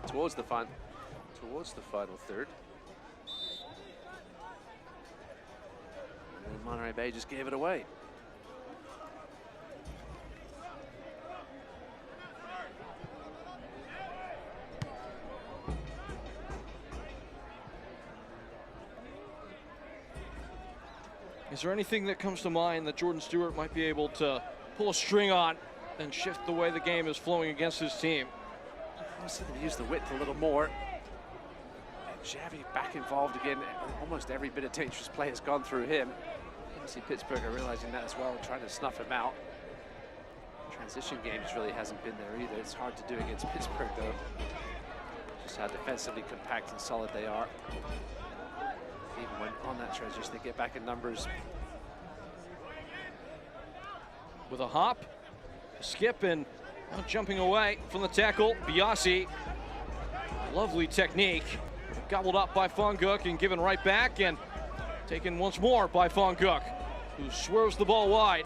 towards the final third. And Monterey Bay just gave it away. Is there anything that comes to mind that Jordan Stewart might be able to pull a string on and shift the way the game is flowing against his team? I see them use the width a little more. Xavi back involved again. Almost every bit of dangerous play has gone through him. Obviously Pittsburgh are realizing that as well, trying to snuff him out. Transition games really hasn't been there either. It's hard to do against Pittsburgh though. Just how defensively compact and solid they are. Even when on that transition, they get back in numbers. With a hop, a skip, and now jumping away from the tackle, Biasi. Lovely technique. Gobbled up by Foncook and given right back, and taken once more by Foncook, who swerves the ball wide.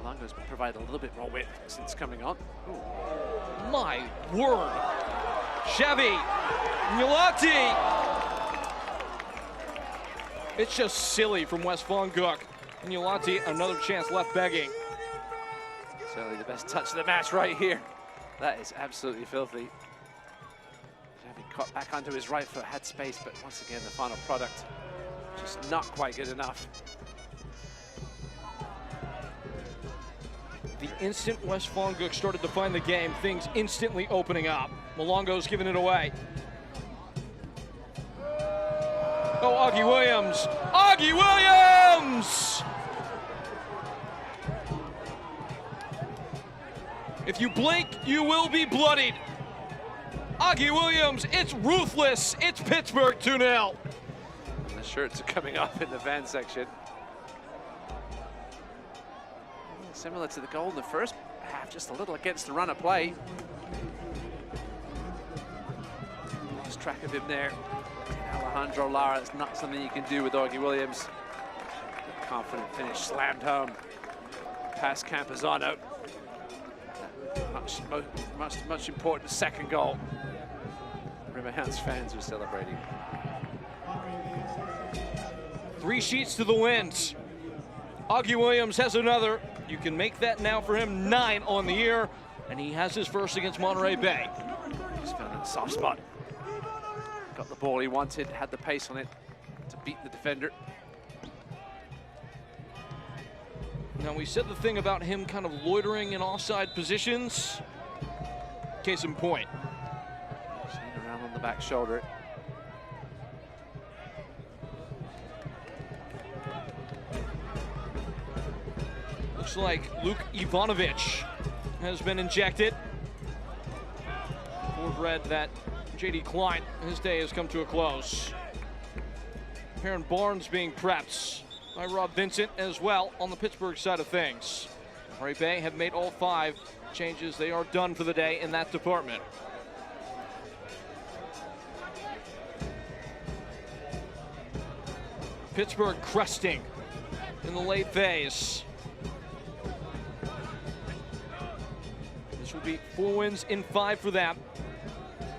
Malongo's provided a little bit more width since coming on. Ooh. My word. Xavi, Ulati. It's just silly from West Foncook. And Ulati, another chance left begging. Certainly the best touch of the match right here. That is absolutely filthy. Xavi caught back onto his right foot, had space, but once again the final product just not quite good enough. the instant West Fonguk started to find the game, things instantly opening up. Malongo's giving it away. Oh, Augie Williams! Augie Williams! If you blink, you will be bloodied. Augie Williams, it's ruthless. It's Pittsburgh 2-0. The shirts are coming off in the van section. Similar to the goal in the first half, just a little against the run of play. Lost track of him there. Alejandro Lara, it's not something you can do with Augie Williams. Confident finish, slammed home. Past Campazano. Much important second goal. Riverhounds fans are celebrating. 3 sheets to the wind. Augie Williams has another. You can make that now for him, 9 on the year, and he has his first against Monterey Bay. He's found a soft spot. Got the ball he wanted, had the pace on it to beat the defender. Now, we said the thing about him kind of loitering in offside positions. Case in point. Sneak around on the back shoulder. Looks like Luke Ivanovic has been injected. We've read that J.D. Klein, his day has come to a close. Perrin Barnes being prepped by Rob Vincent as well on the Pittsburgh side of things. Monterey Bay have made all 5 changes. They are done for the day in that department. Pittsburgh cresting in the late phase. This will be 4 wins in 5 for them.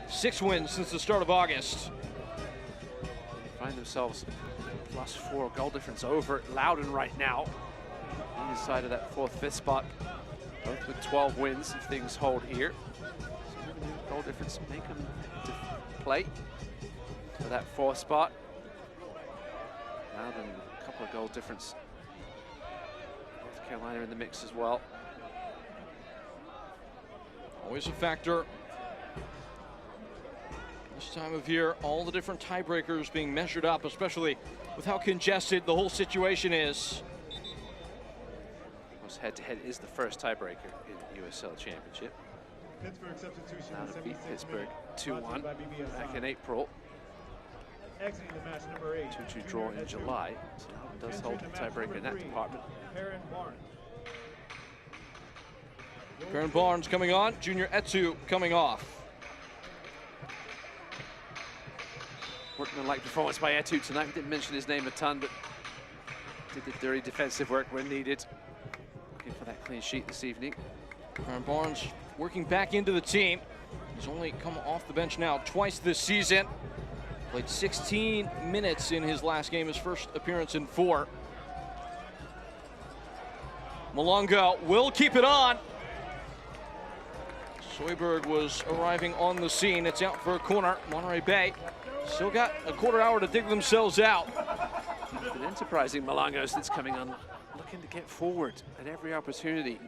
6 wins since the start of August. They find themselves +4 goal difference over Loudon right now. Inside of that 4th, 5th spot. Both with 12 wins if things hold here. So goal difference make them play for that 4th spot. Loudon, a couple of goal difference. North Carolina in the mix as well. Always a factor. This time of year, all the different tiebreakers being measured up, especially with how congested the whole situation is. Head-to-head is the first tiebreaker in the USL Championship. Pittsburgh substitution. Now to beat Pittsburgh 2-1 back in April. Exiting the match, number 8. 2-2 draw in July. So it does hold the tiebreaker in that department. Perrin Barnes. Perrin Barnes coming on, Junior Etu coming off. Workman-like performance by Etu tonight. We didn't mention his name a ton, but did the dirty defensive work when needed. Looking for that clean sheet this evening. Perrin Barnes working back into the team. He's only come off the bench now twice this season. Played 16 minutes in his last game, his first appearance in 4. Malongo will keep it on. Soyberg was arriving on the scene. It's out for a corner. Monterey Bay still got a quarter hour to dig themselves out. An enterprising Malongos that's coming on, looking to get forward at every opportunity.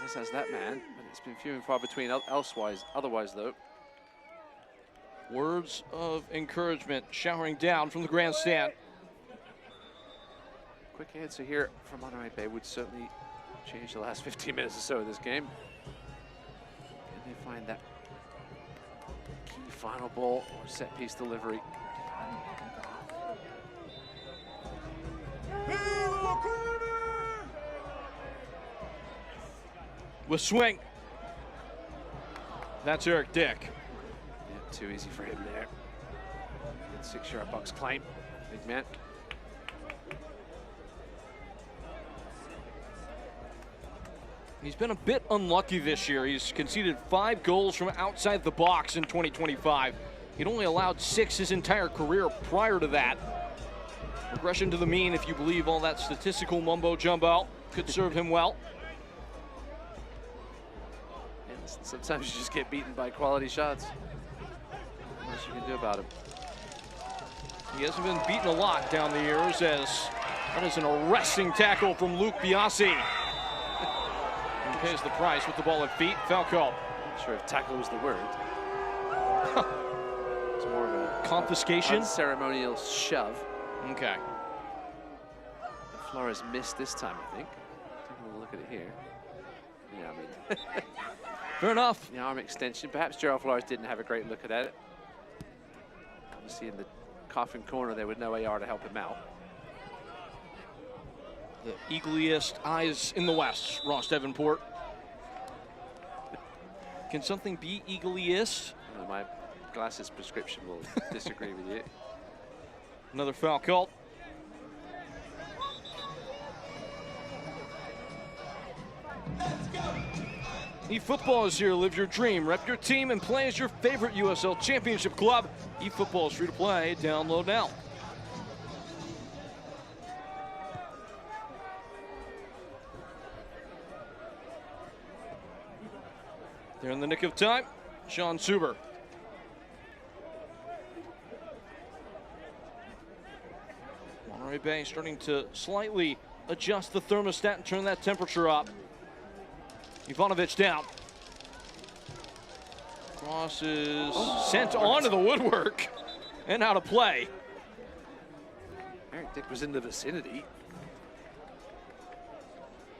As has that man, but it's been few and far between otherwise though. Words of encouragement showering down from the grandstand. Quick answer here from Monterey Bay would certainly change the last 15 minutes or so of this game. Can they find that key final ball or set piece delivery? With swing. That's Eric Dick. Yeah, too easy for him there. Good 6-yard box claim. Big man. He's been a bit unlucky this year. He's conceded 5 goals from outside the box in 2025. He'd only allowed 6 his entire career prior to that. Regression to the mean, if you believe all that statistical mumbo jumbo, could serve him well. And sometimes you just get beaten by quality shots. Not much you can do about him. He hasn't been beaten a lot down the years, as that is an arresting tackle from Luke Biasi. pays the price with the ball at feet. Foul call. Not sure if tackle was the word. It's more of a confiscation, ceremonial shove. Okay. Flores missed this time, I think. Taking a look at it here. Yeah, I mean, fair enough. The arm extension. Perhaps Gerald Flores didn't have a great look at it. Obviously, in the coffin corner, there was no AR to help him out. The eagliest eyes in the West, Ross Davenport. Can something be eagliest? Well, my glasses prescription will disagree with you. Another foul called. eFootball is here. Live your dream, rep your team, and play as your favorite USL Championship club. eFootball is free to play. Download now. They're in the nick of time. Sean Suber. Monterey Bay starting to slightly adjust the thermostat and turn that temperature up. Ivanovic down. Cross is sent onto the woodwork and out of play. Eric Dick was in the vicinity.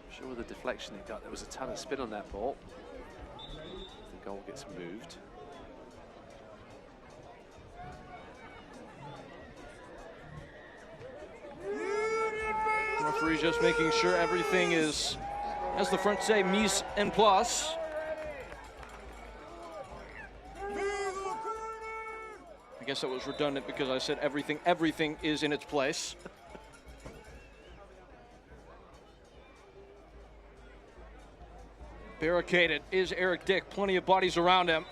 I'm sure with the deflection he got, there was a ton of spin on that ball. The goal gets moved. Referee just making sure everything is, as the French say, mise en place. I guess that was redundant because I said everything is in its place. Barricaded is Eric Dick, plenty of bodies around him.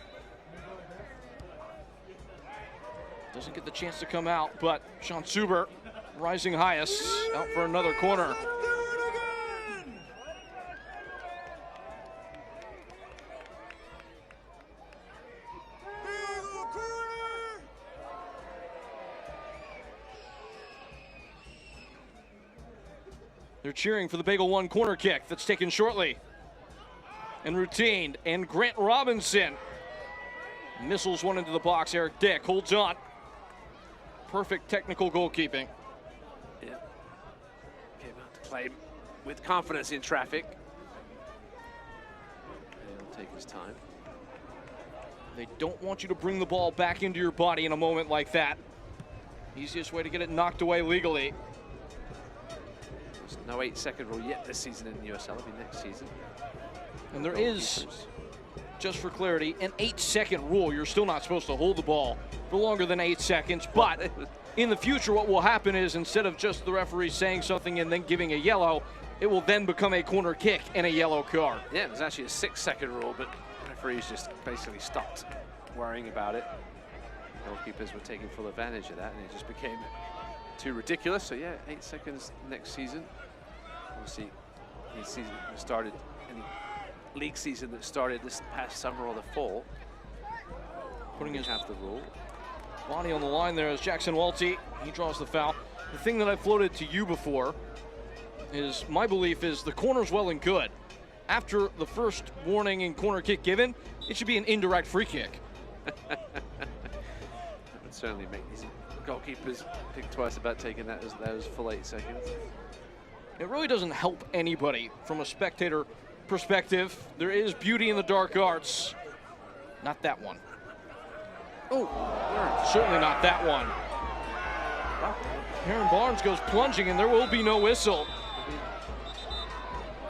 Doesn't get the chance to come out, but Sean Suber, rising highest, out for another corner. They're cheering for the Bagel 1 corner kick that's taken shortly and routined, and Grant Robinson missiles one into the box. Eric Dick holds on. Perfect technical goalkeeping. Yeah. Came out to play with confidence in traffic. And he'll take his time. They don't want you to bring the ball back into your body in a moment like that. Easiest way to get it knocked away legally. There's no 8-second rule yet this season in the USL. It'll be next season. And there is, just for clarity, an 8-second rule. You're still not supposed to hold the ball for longer than 8 seconds. But in the future, what will happen is instead of just the referee saying something and then giving a yellow, it will then become a corner kick and a yellow card. Yeah, it was actually a 6-second rule, but referees just basically stopped worrying about it. Goalkeepers were taking full advantage of that, and it just became too ridiculous. So yeah, 8 seconds next season. Obviously, the season started, any league season that started this past summer or the fall. Putting his half the rule. Body on the line there is Jackson Walty. He draws the foul. The thing that I floated to you before is my belief is the corner's well and good. After the first warning and corner kick given, it should be an indirect free kick. That would certainly make these goalkeepers think twice about taking those full 8 seconds. It really doesn't help anybody from a spectator perspective. There is beauty in the dark arts. Not that one. Oh, certainly not that one. Aaron Barnes goes plunging, and there will be no whistle.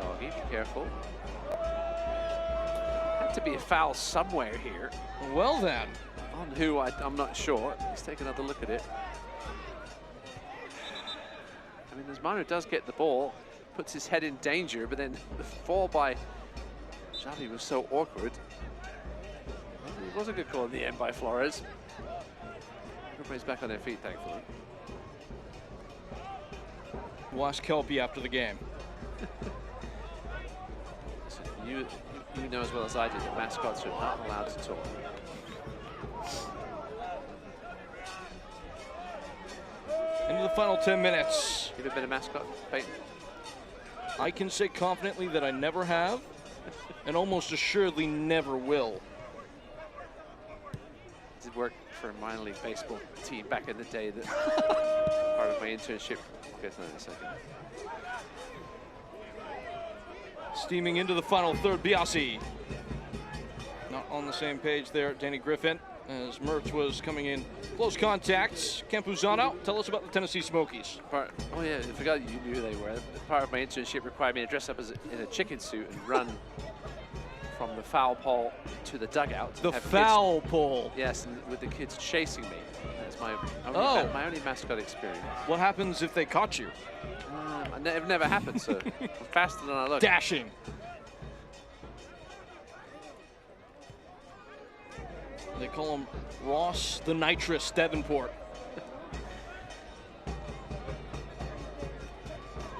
Oh, be careful. Had to be a foul somewhere here. Well then. On who, I'm not sure. Let's take another look at it. I mean, Desmano does get the ball, puts his head in danger, but then the fall by Xavi was so awkward. It was a good call in the end by Flores. Everybody's back on their feet, thankfully. We'll ask Kelpie after the game. So you know as well as I do that mascots are not allowed to talk. Into the final 10 minutes. You ever been a mascot, Peyton? I can say confidently that I never have. and almost assuredly never will. Did work for a minor league baseball team back in the day. That part of my internship. We'll get to that in a second. Steaming into the final third, Biasi. Not on the same page there, Danny Griffin, as Mertz was coming in close contact. Campuzano, tell us about the Tennessee Smokies. Oh yeah, I forgot you knew who they were. Part of my internship required me to dress up as in a chicken suit and run from the foul pole to the dugout. The foul pole? Yes, and with the kids chasing me. That's my only mascot experience. What happens if they caught you? It never happened, so I'm faster than I look. Dashing. They call him Ross the Nitrous Davenport.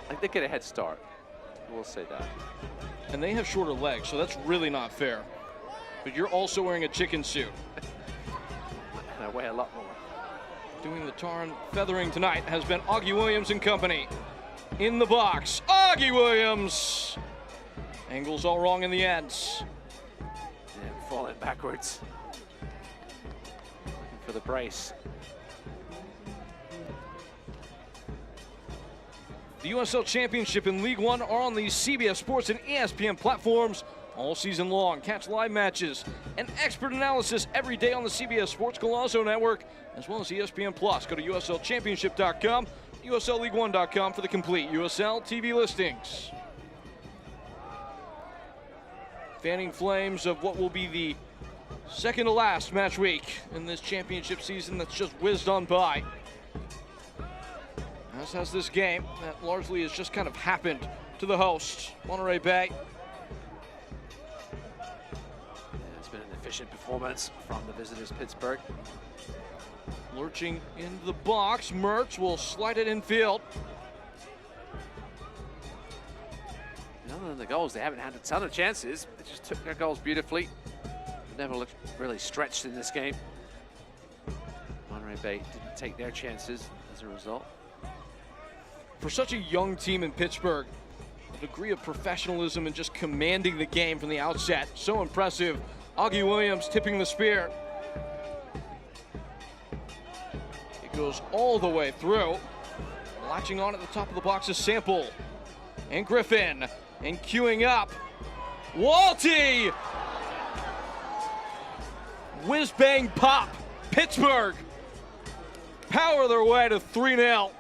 I think get a head start. We'll say that. And they have shorter legs, so that's really not fair. But you're also wearing a chicken suit. And I weigh a lot more. Doing the tar and feathering tonight has been Augie Williams and company. In the box, Augie Williams. Angles all wrong in the ends. Yeah, falling backwards. Looking for the brace. The USL Championship and League One are on the CBS Sports and ESPN platforms all season long. Catch live matches and expert analysis every day on the CBS Sports Golazo Network, as well as ESPN Plus. Go to USLChampionship.com, USLLeague1.com for the complete USL TV listings. Fanning flames of what will be the second to last match week in this championship season that's just whizzed on by. As has this game that largely has just kind of happened to the host, Monterey Bay. It's been an efficient performance from the visitors, Pittsburgh. Lurching into the box, Mertz will slide it infield. Other than the goals, they haven't had a ton of chances. They just took their goals beautifully. Never looked really stretched in this game. Monterey Bay didn't take their chances as a result. For such a young team in Pittsburgh, the degree of professionalism and just commanding the game from the outset, so impressive. Augie Williams tipping the spear. It goes all the way through. Latching on at the top of the box is Sample. And Griffin. And queuing up. Walty! Whiz bang pop. Pittsburgh power their way to 3-0.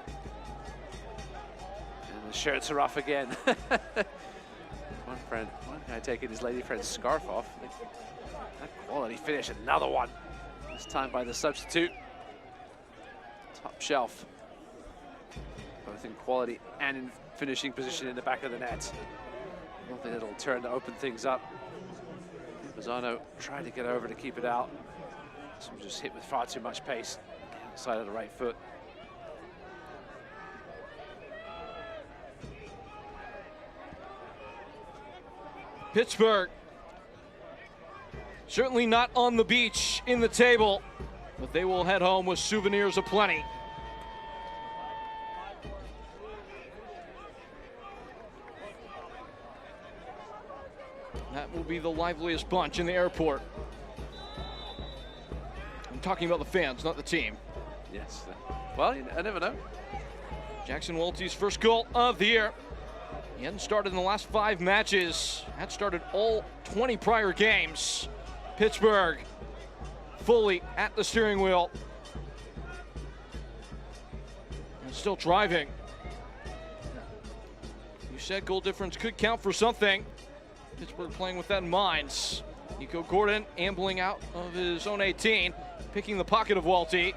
The shirts are off again. One guy taking his lady friend's scarf off. That quality finish, another one. This time by the substitute. Top shelf. Both in quality and in finishing position in the back of the net. Nothing that'll turn to open things up. Mazzano tried to get over to keep it out. This one just hit with far too much pace. Outside of the right foot. Pittsburgh, certainly not on the beach in the table, but they will head home with souvenirs aplenty. That will be the liveliest bunch in the airport. I'm talking about the fans, not the team. Yes. Well, I never know. Jackson Walty's first goal of the year. He hadn't started in the last 5 matches. Had started all 20 prior games. Pittsburgh fully at the steering wheel. And still driving. You said goal difference could count for something. Pittsburgh playing with that in mind. Nico Gordon ambling out of his own 18, picking the pocket of Walty.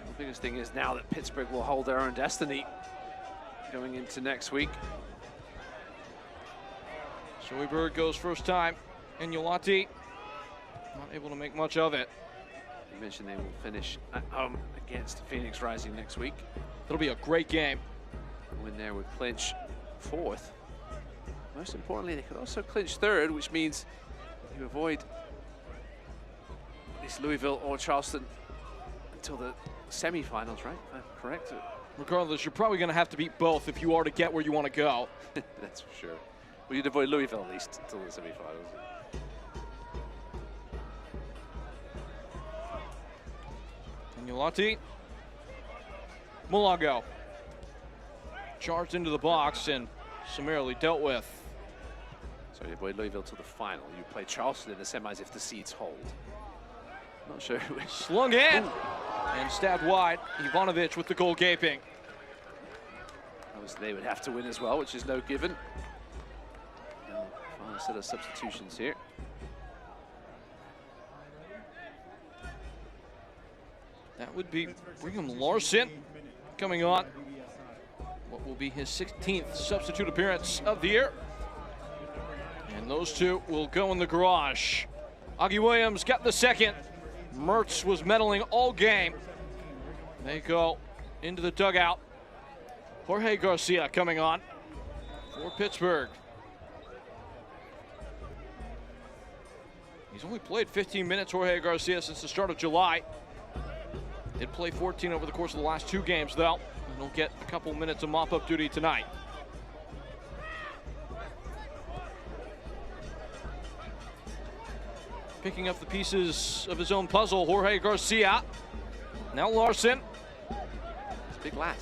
The biggest thing is now that Pittsburgh will hold their own destiny going into next week. Schoenberg goes first time, and Yolati not able to make much of it. You mentioned they will finish at home against Phoenix Rising next week. It'll be a great game. Win there would clinch 4th. Most importantly, they could also clinch 3rd, which means you avoid at least Louisville or Charleston until the semifinals, right? If I'm correct. Regardless, you're probably going to have to beat both if you are to get where you want to go. That's for sure. Well, you'd avoid Louisville at least until the semi-finals. Agnolotti. Mulago. Charged into the box and summarily dealt with. So you avoid Louisville to the final. You play Charleston in the semis if the seeds hold. Not sure who is. Slung in. Ooh. And stabbed wide. Ivanovic with the goal gaping. Obviously they would have to win as well, which is no given. Now, final set of substitutions here. That would be Brigham Larson coming on. What will be his 16th substitute appearance of the year. And those two will go in the garage. Augie Williams got the second. Mertz was meddling all game. They go into the dugout. Jorge Garcia coming on for Pittsburgh. He's only played 15 minutes, Jorge Garcia, since the start of July. Did play 14 over the course of the last 2 games, though. And he'll get a couple minutes of mop-up duty tonight. Picking up the pieces of his own puzzle, Jorge Garcia. Now Larson. It's a big lad.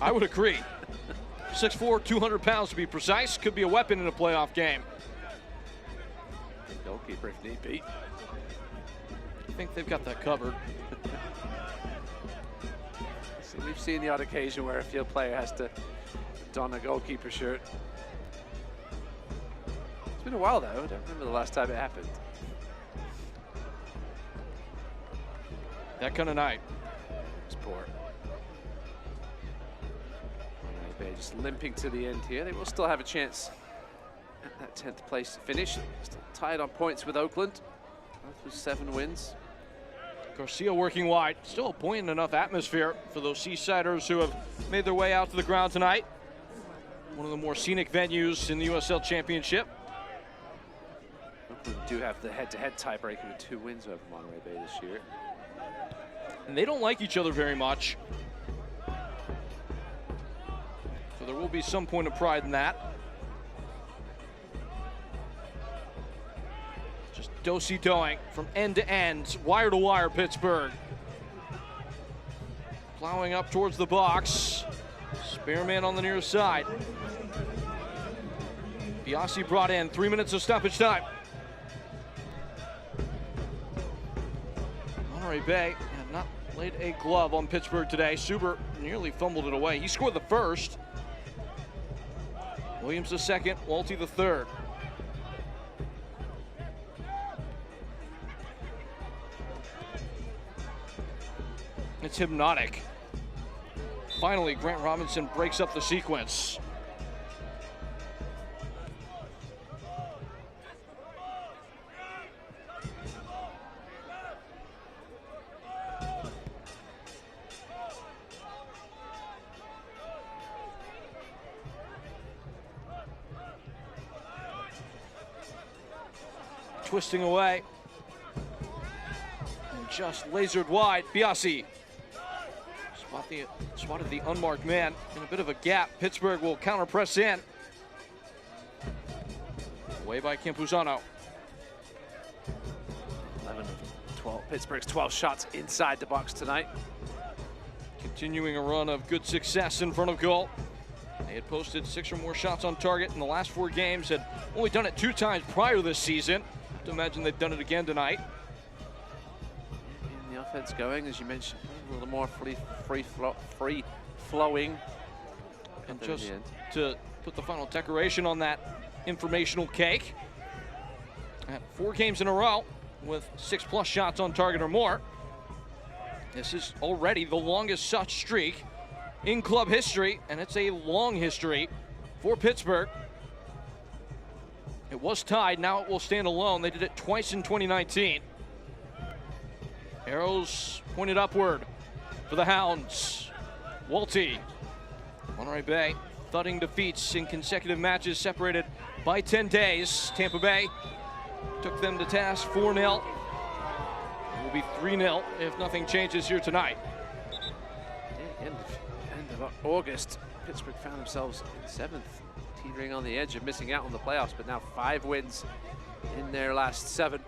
I would agree. 6'4", 200 pounds to be precise. Could be a weapon in a playoff game. Goalkeeper if need be. I think they've got that covered. So we've seen the odd occasion where a field player has to don a goalkeeper shirt. It's been a while though. I don't remember the last time it happened. That kind of night. It's poor. Bay just limping to the end here. They will still have a chance at that 10th place finish. Still tied on points with Oakland. Both with 7 wins. Garcia working wide. Still a buoyant enough atmosphere for those Seasiders who have made their way out to the ground tonight. One of the more scenic venues in the USL Championship. Oakland do have the head-to-head tiebreaker with 2 wins over Monterey Bay this year. And they don't like each other very much. So there will be some point of pride in that. Just do-si-doing from end to end, wire to wire, Pittsburgh. Plowing up towards the box. Spare man on the near side. Biasi brought in, 3 minutes of stoppage time. Monterey Bay have not laid a glove on Pittsburgh today. Suber nearly fumbled it away. He scored the first. Williams the second, Walty the third. It's hypnotic. Finally, Grant Robinson breaks up the sequence. Twisting away. And just lasered wide. Biasi spotted the unmarked man in a bit of a gap. Pittsburgh will counter press in. Away by Campuzano. 11 of 12. Pittsburgh's 12 shots inside the box tonight. Continuing a run of good success in front of goal. They had posted 6 or more shots on target in the last 4 games, had only done it 2 times prior this season. I have to imagine they've done it again tonight. And the offense going, as you mentioned, a little more free flowing. And just to put the final decoration on that informational cake, at 4 games in a row with 6+ shots on target or more. This is already the longest such streak in club history, and it's a long history for Pittsburgh. It was tied, now it will stand alone. They did it twice in 2019. Arrows pointed upward for the Hounds. Walty. Monterey Bay thudding defeats in consecutive matches separated by 10 days. Tampa Bay took them to task 4-0. It will be 3-0 if nothing changes here tonight. End of August, Pittsburgh found themselves in 7th teetering on the edge of missing out on the playoffs, but now 5 wins in their last 7.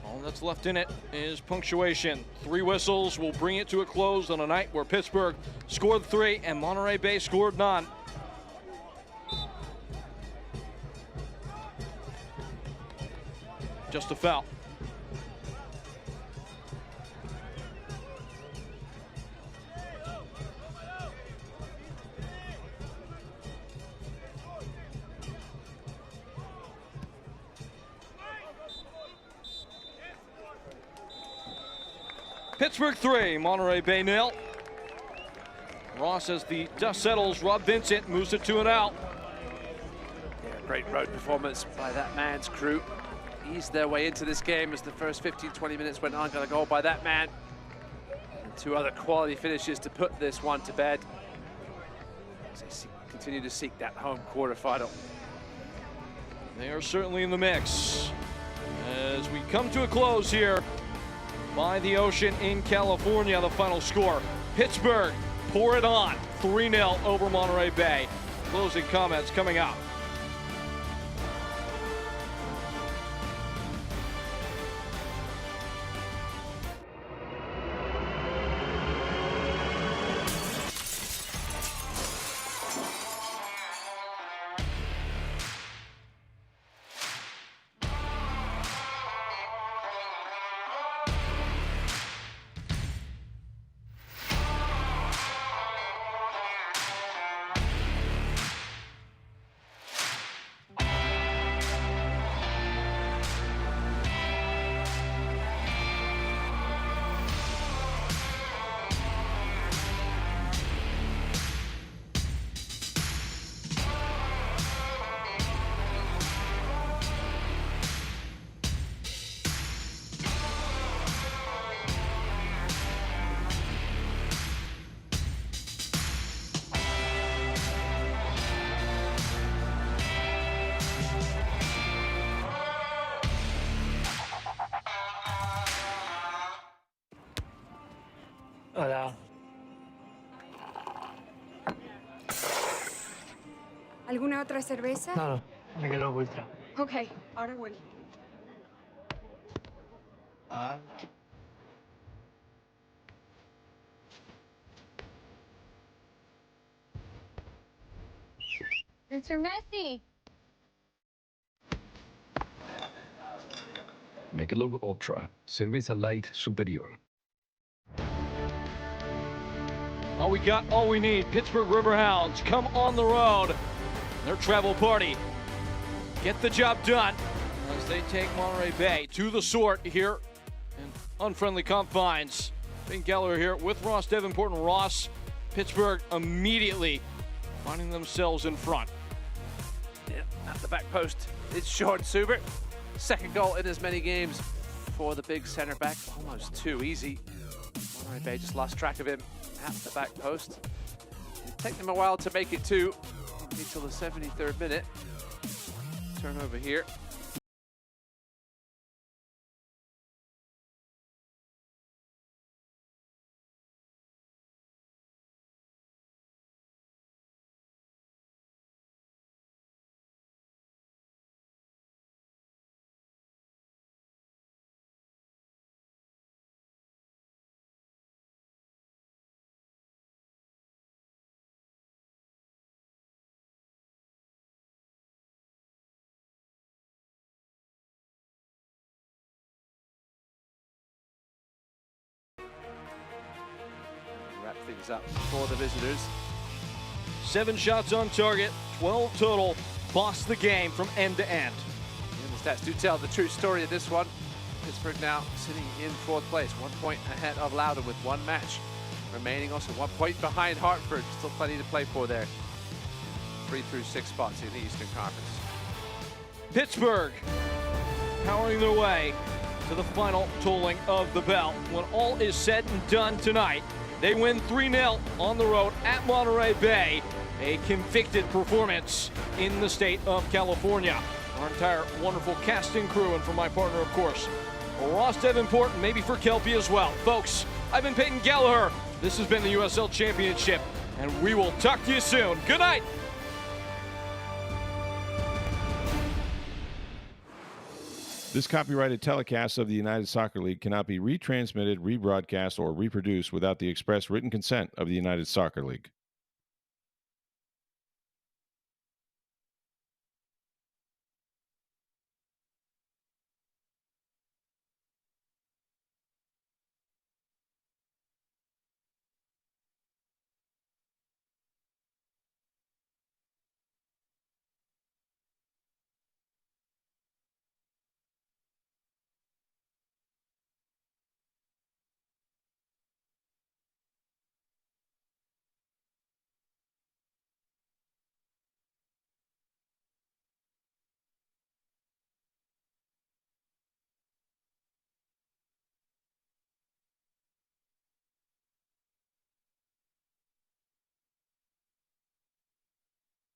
All that's left in it is punctuation. 3 whistles will bring it to a close on a night where Pittsburgh scored 3 and Monterey Bay scored none. Just a foul. Pittsburgh 3, Monterey Bay 0. Ross, as the dust settles, Rob Vincent moves it to an out. Yeah, great road performance by that man's crew. Eased their way into this game as the first 15-20 minutes went on. Got a goal by that man. And 2 other quality finishes to put this one to bed. As they continue to seek that home quarterfinal. They are certainly in the mix. As we come to a close here by the ocean in California, the final score. Pittsburgh pour it on, 3-0 over Monterey Bay. Closing comments coming up. Hola. ¿Alguna otra cerveza? No, me quedo ultra. Ok, ahora vuelvo. Mr. Messi. Make it look ultra. Cerveza light superior. All we got, all we need. Pittsburgh Riverhounds come on the road. Their travel party. Get the job done as they take Monterey Bay to the Sort here in unfriendly confines. Ben Geller here with Ross Davenport and Ross. Pittsburgh immediately finding themselves in front. Yeah, at the back post, it's Sean Subert. Second goal in as many games for the big center back. Almost too easy. Monterey Bay just lost track of him at the back post. It'll take them a while to make it 2 until the 73rd minute. Turnover here. Wrap things up for the visitors. 7 shots on target, 12 total. Boss the game from end to end. And the stats do tell the true story of this one. Pittsburgh now sitting in 4th place, 1 point ahead of Loudoun with 1 match remaining. Also 1 point behind Hartford. Still plenty to play for there. 3 through 6 spots in the Eastern Conference. Pittsburgh powering their way to the final tolling of the bell. When all is said and done tonight, they win 3-0 on the road at Monterey Bay. a convicted performance in the state of California. Our entire wonderful casting crew, and for my partner, of course, Ross Davenport, and maybe for Kelpie as well. Folks, I've been Peyton Gallagher. This has been the USL Championship, and we will talk to you soon. Good night. This copyrighted telecast of the United Soccer League cannot be retransmitted, rebroadcast, or reproduced without the express written consent of the United Soccer League.